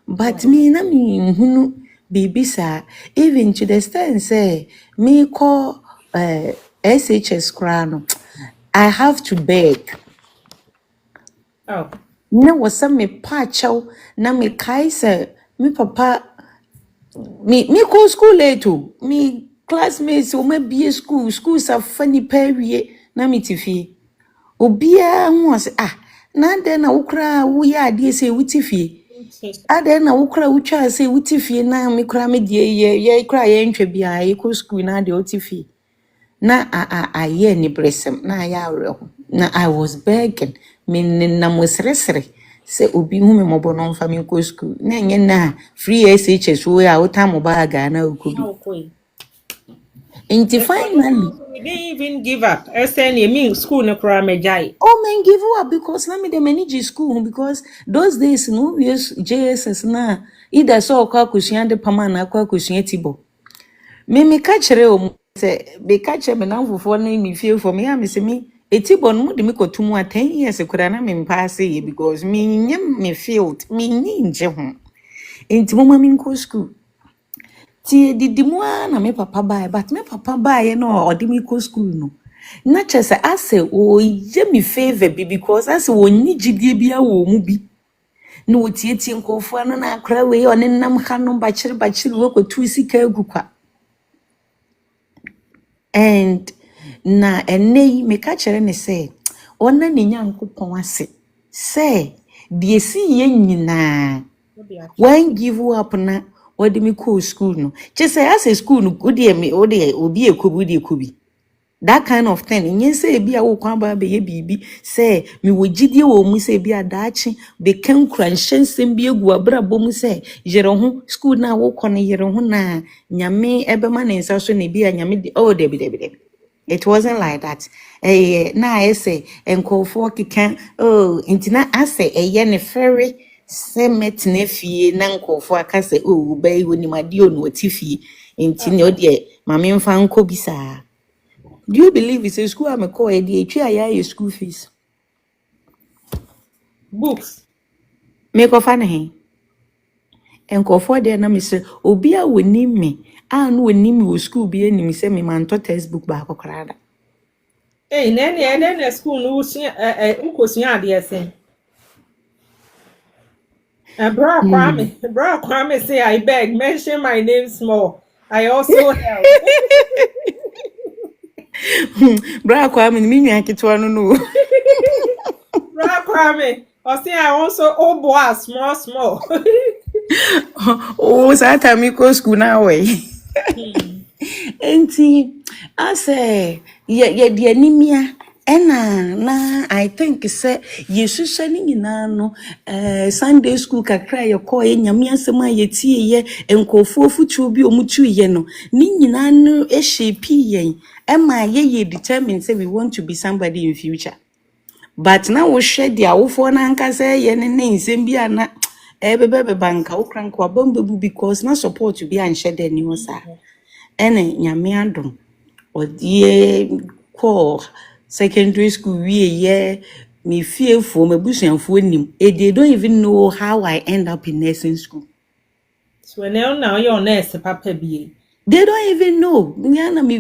But me na me hunu baby sa even to the extent say me call SHS crano I have to beg. Na wasa me pachaw na me kaisa me papa me go school later me classmates o ma bie school sa fani pawie na me tifie obia hu ase na de na wukra wo ya ade se wutifie ade na wukra wutwa se wutifie na me kra me die ye kra ye ntwa bia ye go school na de wutifie na ye ni bresem na ya awre na I was begging me na mosresre se obi hu me mobo no mfa me go school na nye na free SHS wo ya uta bag na okubi inti finally we didn't even give up. SN mean school no kra mejai. Men give up because na me de manage school because those days no use JSS na either so kwa kusua de pama na kwa kusua tibo me ka kire o se be ka kire me na fofo na me fie for me am se me etibo no de me kotum a 10 years kura na me pass because me nyem me field me nje ho enti mo ma me go school ti didi mu na me papa buy but me papa buy no o de me go school no na chese ase o ye me favor bi because ase woni gidie bia wo mu bi no tietie nkofo no na akra we o ne nam ha no bachiri wo ko tu sika agukwa. And na enei me ka kire ne say ona ne nyankopon ase say de esi ye nyina when give up na odi me ko school no che say ase school no odi me odi obi ekobi that kind of thing nyen say bia wo kwan ba be ye bibi say me wo gidie wo mu say bia daachi be kan kransensem bi egu abrabo mu say yere ho school na wo kɔ no yere ho na nyame ebema ne nsa so na bia nyame debi it wasn't like that na I say enkofo kika intina ase eye ne ferry semet na fie na nkofo aka say bai woni made onu otifie intine ode mame mfa nko bisa. Do you believe it's a school I'm a call a school fees? Books. Make of an and call for there na me say obia we name me no we name me school be any me say me man to textbook backokrada. Then school no ukosua ade ese. Bro Kwame say I beg mention my name small. I also help. Bra Kwame me nwa kitwa no. Bra Kwame o say I also boy small. Sata mi ko school na we. Enti I say ye de anemia na I think say yesusa ni nyina no Sunday school kakra ye ko ye nyame asema ye tie ye enkofu ofutu bi omutu ye no ni nyina no shape yen ema ye determine say we want to be somebody in future. But now we share the awofo na nka say ye ne nsem bi ana bebe banka ukranko abambebu because na support to be anshede ni osa ene nyame adom odie Paul secondary school me fear for my bush and for him. They don't even know how I end up in nursing school. So now you're nurse papa be. They don't even know. Me ana me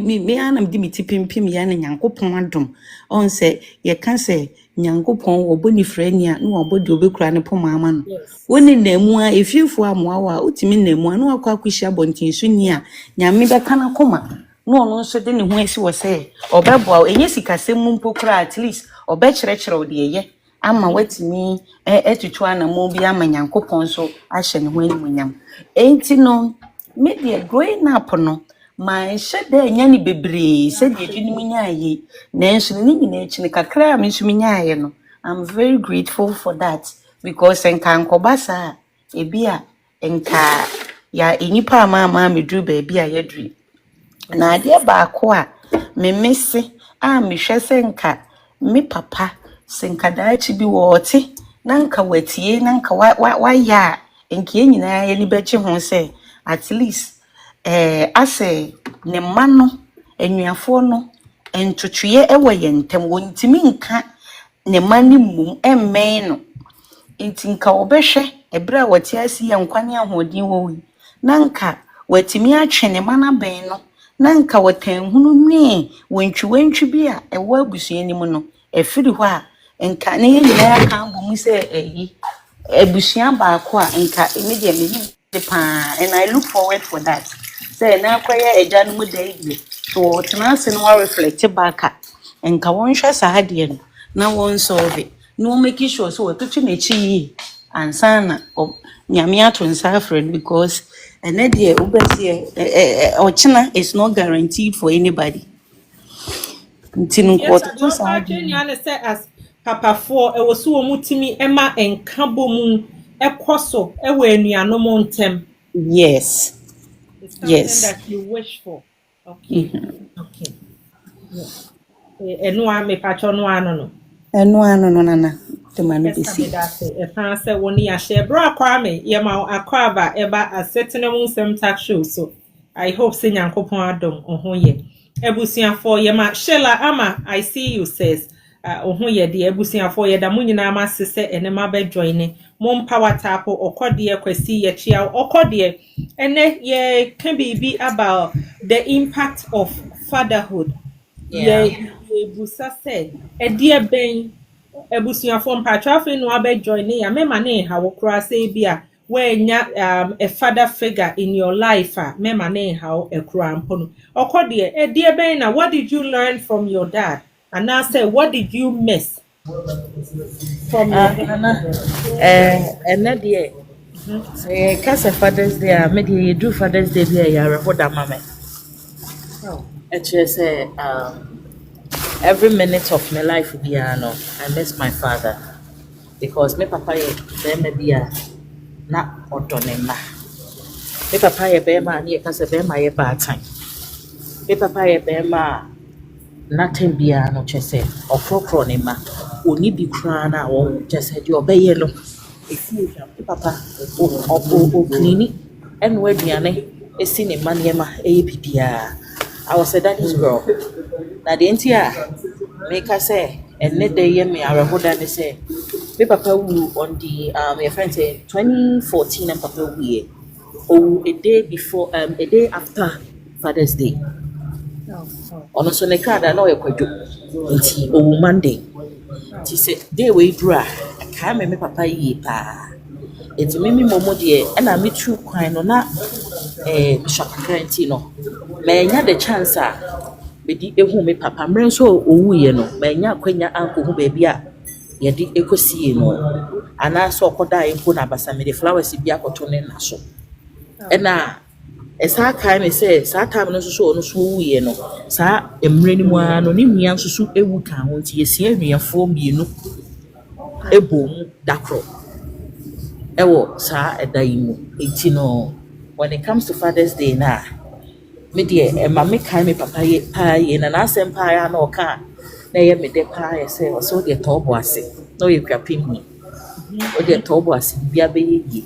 tipim pim ya na Nyankopon adom. On say ye can say Nyankopon wo boni frania na wo bodi obekura ne poma ama no. Yes. Woni namu a efiefo amoa wa utimi namu na akwa akwhia bontin so ni a nyame beka na koma. No no nso de ne ho asi wo say obeboa enye sikasem mu mpokura at least obekyerɛkyerɛ wo de ye ama watimi etutu anamo bi ama Nyankopon so ahye ne ho animonyam. Enti no media growing up no my shede nya ni bebre se de adwini mu nyaaye nanso ni nyina echi ne kakra me nso me nyaaye no I'm very grateful for that because enka nkobasa ebia enka ya enipa ama medru ba bia yadru na ade baako a me mese a me hwese nka me papa senka daachi bi wote na nka watie na nka wa ya enka nyina ye ni bechi ho se at least ase ne ma no enuafo no entwetwe ewo ye ntem wontimi nka ne ma ne mum emmen no enti nka obehwe ebra wati asi ya nkwane ahodin wo wi na nka watimi atwe ne ma na ben no na nka watanhunu ne wontwi bi a ewo abusuani mu no efiri ho a nka ne ye nyina kan bo mu se abusua baako a nka immediately and I look forward for that. Say na kwaya eja no mu dai bi. So tenase no reflect back and ka won hwe saade no na won solve it. No make sure so to twi na chi ansa na nyame ato nsa friend because ene de obese ochina is not guaranteed for anybody. Ntinu ko to saade say as papa for e wo so omutimi ema enkabo mu ekoso ewo anuanom ntem. Yes. It's something that you wish for. Okay. Okay. Yes. Enua me pacho no ano no. Enua no nana. The man be see. E pan say woni ya share bro akwa me ye ma akwa ba eba asetena mu nsem talk show so I hope say Nyankopon adom ohun ye. Ebusuafo ye ma Shela ama I see you says ohun ye de ebusuafo ye da mu nyina ma sese enema be join mom power tap okode kwasi ye chia okode ene ye can be about the impact of fatherhood. Ye ebusa say e die ben ebusuafo mpatrafe no abe join ya mema ne ha wo kura say bia wenya a father figure in your life mema ne ha e kura mpono okode e die ben na what did you learn from your dad and now say what did you miss from your dad? And that day, say, Casa Father's Day, maybe you do Father's Day, you are a mama. Actually, say, every minute of my life, I miss my father because my papa, there be a not autonoma. My papa, bema, near Casa Bema, a bad time. My papa, bema, nothing be a no chese or procronima. Only be crown or just said your bay yellow. If you papa or clinic and where Diane is seen in Maniama APPR. I was a daddy's girl. Now the entire make us say, and let the year me I would and say, me papa woo on the your friend say 2014 and papa we a day before a day after Father's Day. On so ne card I know a quadru Monday. She said, "Day we bra, I can't me papa ye pa. It's me momo dear, and I meet you quite on that Bishop Grantino. May I the chance, be the whom me papa ran so you know, may ya quenya uncle who baby ye did echo see no. And I saw Koda in Punabasa me the flowers if Yakoton and Naso. And now, as our kind says, our time no so no so you know, sir, emrani one on him yan so a wood count, ye see me a form you know. A boom, dakro. Ewo, sir, a daimu, 18. When it comes to Father's Day, now, me dear, and mammy kind me papa ye pie in an ass empire no can. Nay, me de pie, say, or so dear top was it. No, you crapping me. Or dear top was it, be a baby.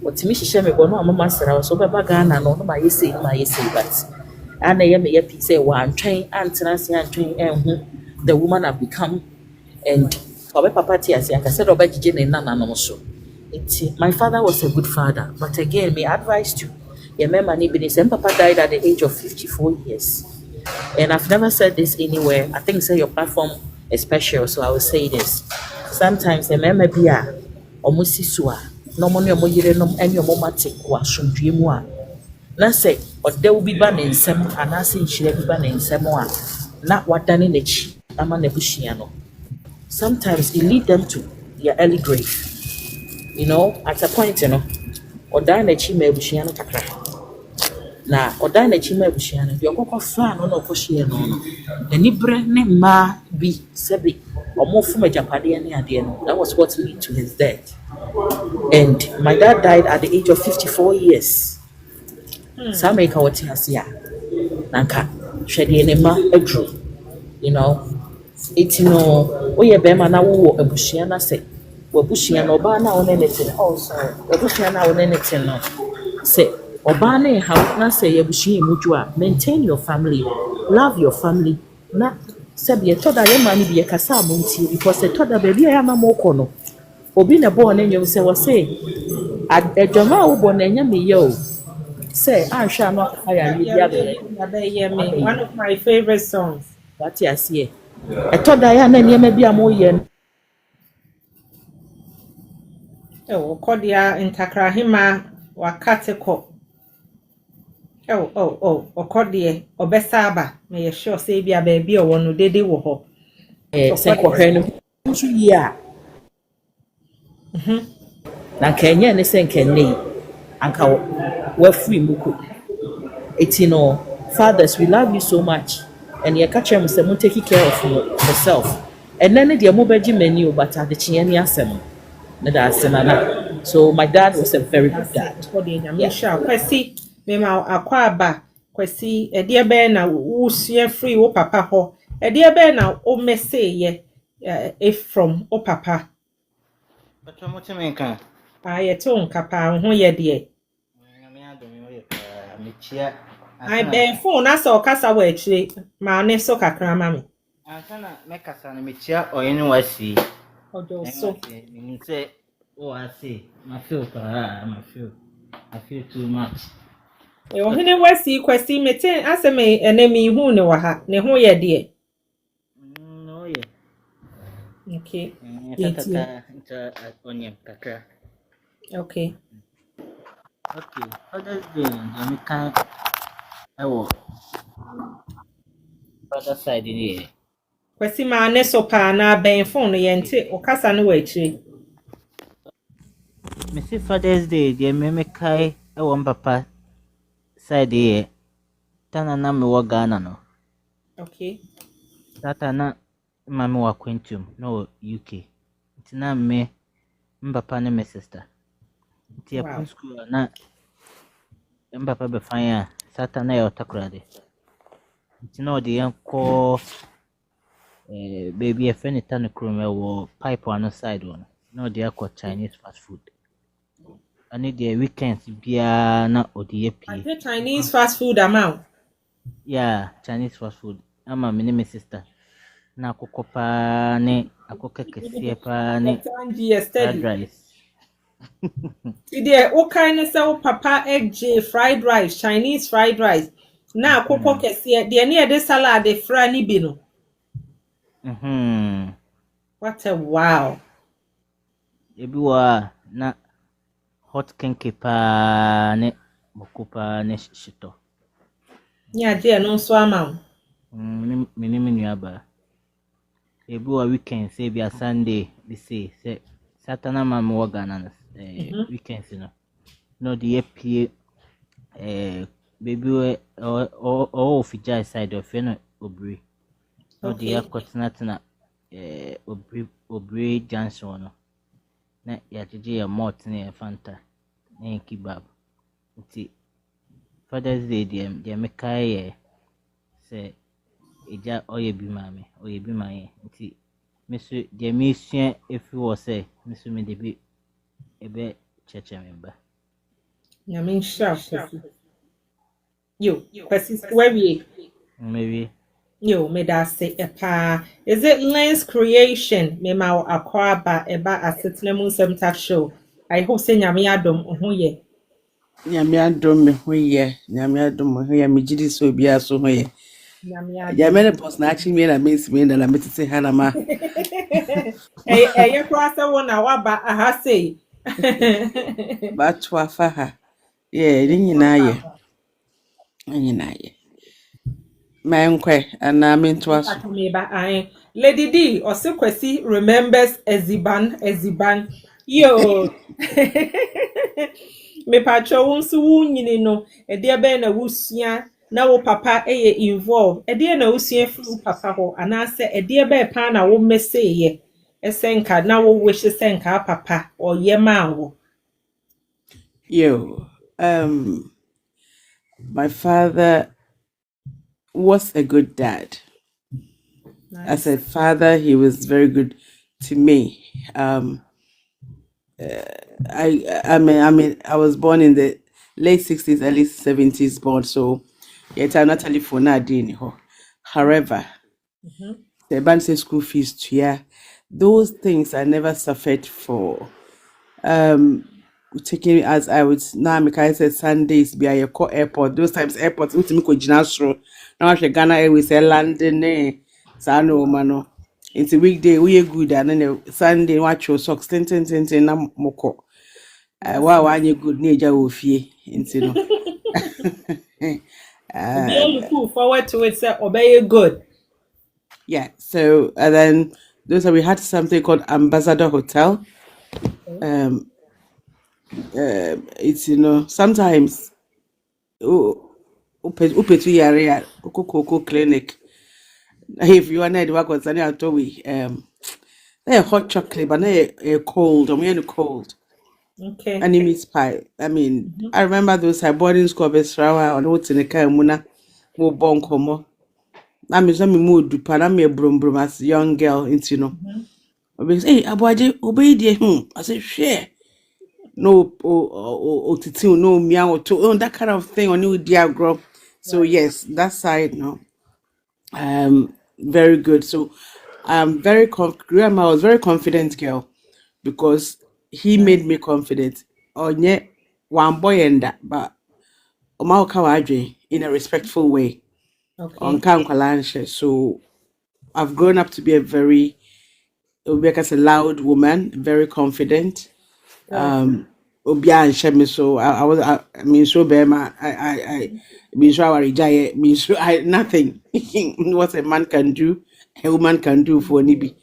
What to me, she shall me go no master. I was over Bagana, no, my say, but And I am a say one train and tenancy and train and the woman have become and papa tears I said about Jane and Nana also. My father was a good father, but again, me advised to your memory business and papa died at the age of 54 years. And I've never said this anywhere. I think say your platform is special, so I will say this. Sometimes a member be a almost sisua, no money or more and your mama take was from dream one. Na say or there will be ban in some and I say she be ban in some one. Not what done in the chi, I'm an ebushiano. Sometimes it lead them to their early grave. You know, at a point, or down the chi may bushiano takra. Na ɔdan n'akyi ma abusua no deɛ ɔkɔkɔ faa no na ɔkɔhyia no no n'ani berɛ ne mmaa bi sɛbi ɔmo fom agyapadeɛ ne adeɛ no that was what led to his death and my dad died at the age of 54 years saa America wɔte ase a na nka hwɛ deɛ ne mma aduru you know eti no woyɛ bɛrima na wowɔ abusua na sɛ w'abusua no ɔbaa na wo ne ne te no w'abusua na wo ne ne te no sɛ Obane how na say yabushi mujua maintain your family, love your family. Na sabi ye toda ye mani bi ye kasa amunti because ye toda baby ya na moko no. Obi na born enyo se was say adwama wo born enya me ye o. Say ansha no aya ni bia one of my favorite songs. What ya see? E toda ya na niema bi amoye. Oh, kodia intakrahima wakateko. Okodie obesaba me ye sure say bia baby o wono dede wo ho Se kohwe no nso yi a na kenya ne se nkenne anka wa free muko etino fathers we love you so much and ye catch them say mo take care of yourself and then the mo beji mani o but ade kye ne asem na da asem so my dad was a very good dad kwesi mema akwaba kwesi ede be na wusua free wo papa ho ede be na o message ye if from o papa but motimenka aye to nkapa ho ye de me adome wo ye mechia I be phone na so kasa wa achire ma ne so kakra ma me asana mekasa na mechia oyene wasi odo so ni say o ase ma feel I feel too much. Ohene wasi kwesi meten aseme enemi hu ne wa ha ne ho ye de No ye. okay Into onion kakra. okay Okay. Other thing, we can other side here. kwesi ma ne so pa na ben phone ye nte o kasa no wa achire Me see Father's Day, dear me kai papa side here. Tana na me wa Ghana no. okay Tata na mami wa Quintum no UK. Tina me papa ne me sister. Tia wow. school na papa be fine Sata na ya otakurade. Tina odi yanko baby a friend tanu krume wo pipe on the side one. No they are called Chinese fast food. I need the weekends bia na odi I epi. the Chinese fast food amount Yeah, Chinese fast food. Ama me ne me sister. Na akoko pa ne akoko kese pa ne fried rice. Ide o kind say o papa egg fried rice Chinese fried rice na akoko kese de ne de salad de fra ni bi no what a wow Ebi wa na hot kenke pa ne moko pa ne shito. ni ade no so ama Me ne me nuaba. Ebi wa weekend say bia Sunday we say Saturday mama wa Ghana weekends no the epi baby we o fija side of no obri. No the akotna na obri Johnson no. Na ya jeje ya malt na ya fanta na kebab. Nti Father's Day dia me kai say eja oye bi mame oye bi maye nti meso dia me sua efi wo say meso me de bi ebe cheche member na me sha You, persist. Where we? Maybe. Yo, me da say epa. Is it Lens Creation? Me ma akwaba eba asetena mu nsem talk show. I hope say nyame adom ho ye. Nyame adom me ho yɛ. Nyame adom me ho yɛ. Me gidi so obi aso ho yɛ. Nyame Ya adom. me post na achi me na me si me na me tete ha na ma. Ye kwa se wona waba aha sei. Ba to afa ha. Yeah, ni nyina yɛ. Ni nyina yɛ. Ma nkwe ana me nto aso. Lady D, Kwesi remembers Eziban. Yo. Me patcho wo nso wo nyini no, e de be na wusua na wo papa involved. E de na wusua fru wo papa ho anase e de be pa na wo meseye. Esenka na wo wish senka papa or yema wo. Yo, my father was a good dad. As Nice. a father, he was very good to me. I was born in the late 60s, early 70s born, so yet I'm not telephone ho. However, the band say school fees to yeah, those things I never suffered for. Taking as I would now make I said Sundays be a call airport. Those times airports ultimately go jinastro. Now I Ghana Airways London Sano mano. It's a weekday we good and then Sunday watch your socks ten na moko. Wow, you good nature ofie into no. Obi look forward to it say obey good. Yeah, so and then those are we had something called Ambassador Hotel. Um it's sometimes upe tu yare ya koko clinic. If you are not the work was any at we they hot chocolate but they cold I'm really cold Okay. and meat pie. I mean I remember those I boarding school best flower on what's in the car muna mo bon komo. I mean some mood do pan I'm a brum as a young girl into because hey abuaje obey the I said share no titi no meow to that kind of thing on you dear grow. So Right. yes, that side no. Very good. So I'm very grandma was very confident girl because he Nice. made me confident. Onye one boy and that, but Omao Kawadre in a respectful way. On Okay. Kankwalanche. So I've grown up to be a very a loud woman, very confident. Good. Obia and Shemi, so I mean so Bema I mean so our giant means so I nothing what a man can do, a woman can do for Nibi.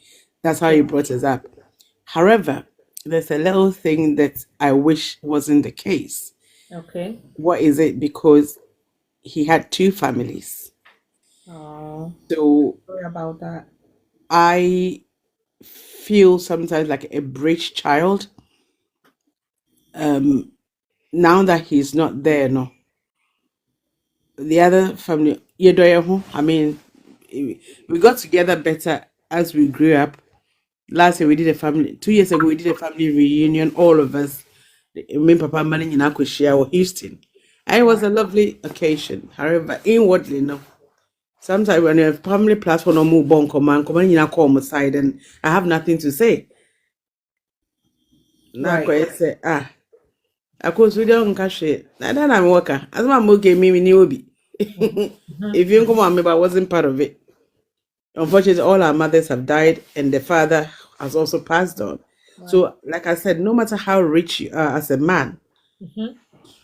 That's how he Good. brought us up. However, there's a little thing that I wish wasn't the case. Okay. What is it? Because he had two families. Oh, So sorry about that. I feel sometimes like a bridge child. Now that he's not there, no, the other family, I mean, we got together better as we grew up. Last year we did a family. 2 years ago we did a family reunion. All of us, me, Papa, Manny, in Akoshia or Houston, and it was a lovely occasion. However, inwardly, no. Sometimes when a family platform or move on command, call my side, and I have nothing to say. Now, Right. I say, I could we don't cash it. I don't know worker. As my mom gave me newbie. If you come on me, but I wasn't part of it. Unfortunately, all our mothers have died, and the father has also passed on. Right. So, like I said, no matter how rich you are as a man,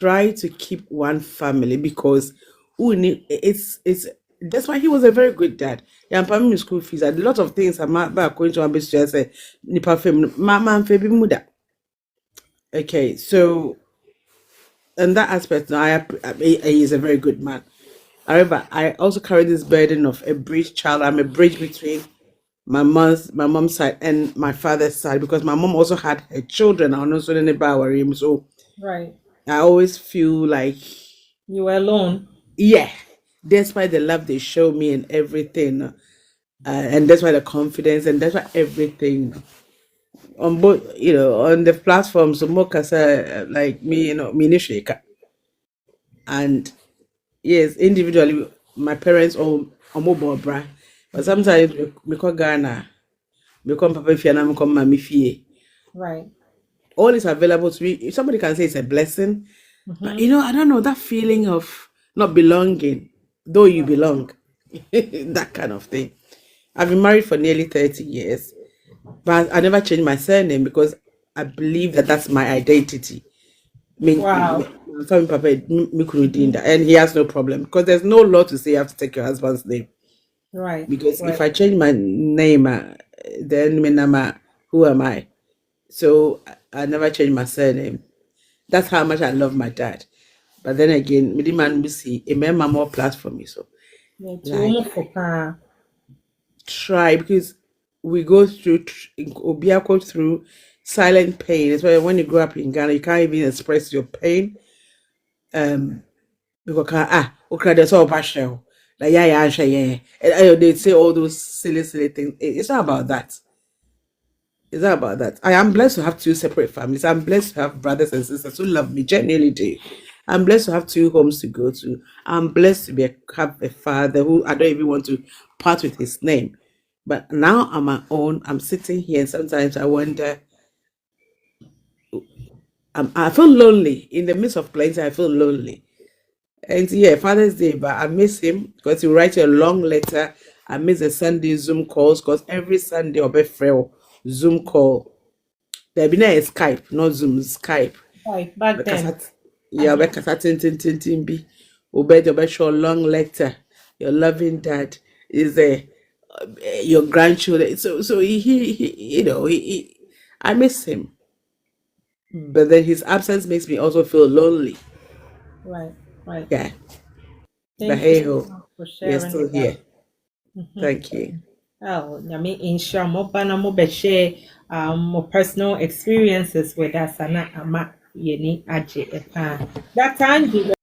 try to keep one family because it's that's why he was a very good dad. Yeah, I'm paying school fees. A lot of things are back going to ambassador I say nipa fam mama and febi muda. Okay, so in that aspect, he is a very good man. However, I also carry this burden of a bridge child. I'm a bridge between my mom's side and my father's side because my mom also had her children. I know so so Right. I always feel like You were alone. yeah, despite the love they show me and everything, and that's why the confidence and that's why everything on both on the platforms, so more like me, me shaker and yes, individually, my parents or mobile bra. But sometimes me call Ghana, me come papa fie na me come mami fie. Right. All is available to me. If somebody can say it's a blessing, but I don't know that feeling of not belonging, though you belong, that kind of thing. I've been married for nearly 30 years, but I never changed my surname because I believe that that's my identity. Wow. Papa, and he has no problem because there's no law to say you have to take your husband's name. Right. Because Right. if I change my name, then who am I? So I never changed my surname. That's how much I love my dad. But then again, me man we see a man more platform me so Yeah, to like almost for pa. try because we go through Obiako through silent pain. It's why when you grow up in Ghana, you can't even express your pain. Because okay, that's all partial. Like yeah. And they say all those silly things. It's not about that. It's not about that. I am blessed to have two separate families. I'm blessed to have brothers and sisters who love me, genuinely do. I'm blessed to have two homes to go to. I'm blessed to have a father who I don't even want to part with his name. But now on my own, I'm sitting here and sometimes I wonder, I feel lonely. In the midst of plenty, I feel lonely. And yeah, Father's Day, but I miss him because he writes a long letter. I miss the Sunday Zoom calls because every Sunday I'll be free Zoom call. There be no Skype, not Zoom, Skype. Right. Back Because then. yeah, because I tin be. Obey your show long letter. Your loving dad is your grandchildren. So I miss him. But then his absence makes me also feel lonely. Right. Right. Yeah. But Thank you hey so ho, much for we are sharing still with us. here. Thank you. Oh, nyame insha mo bana mo be share more personal experiences with us and ama yeni aje epa. That time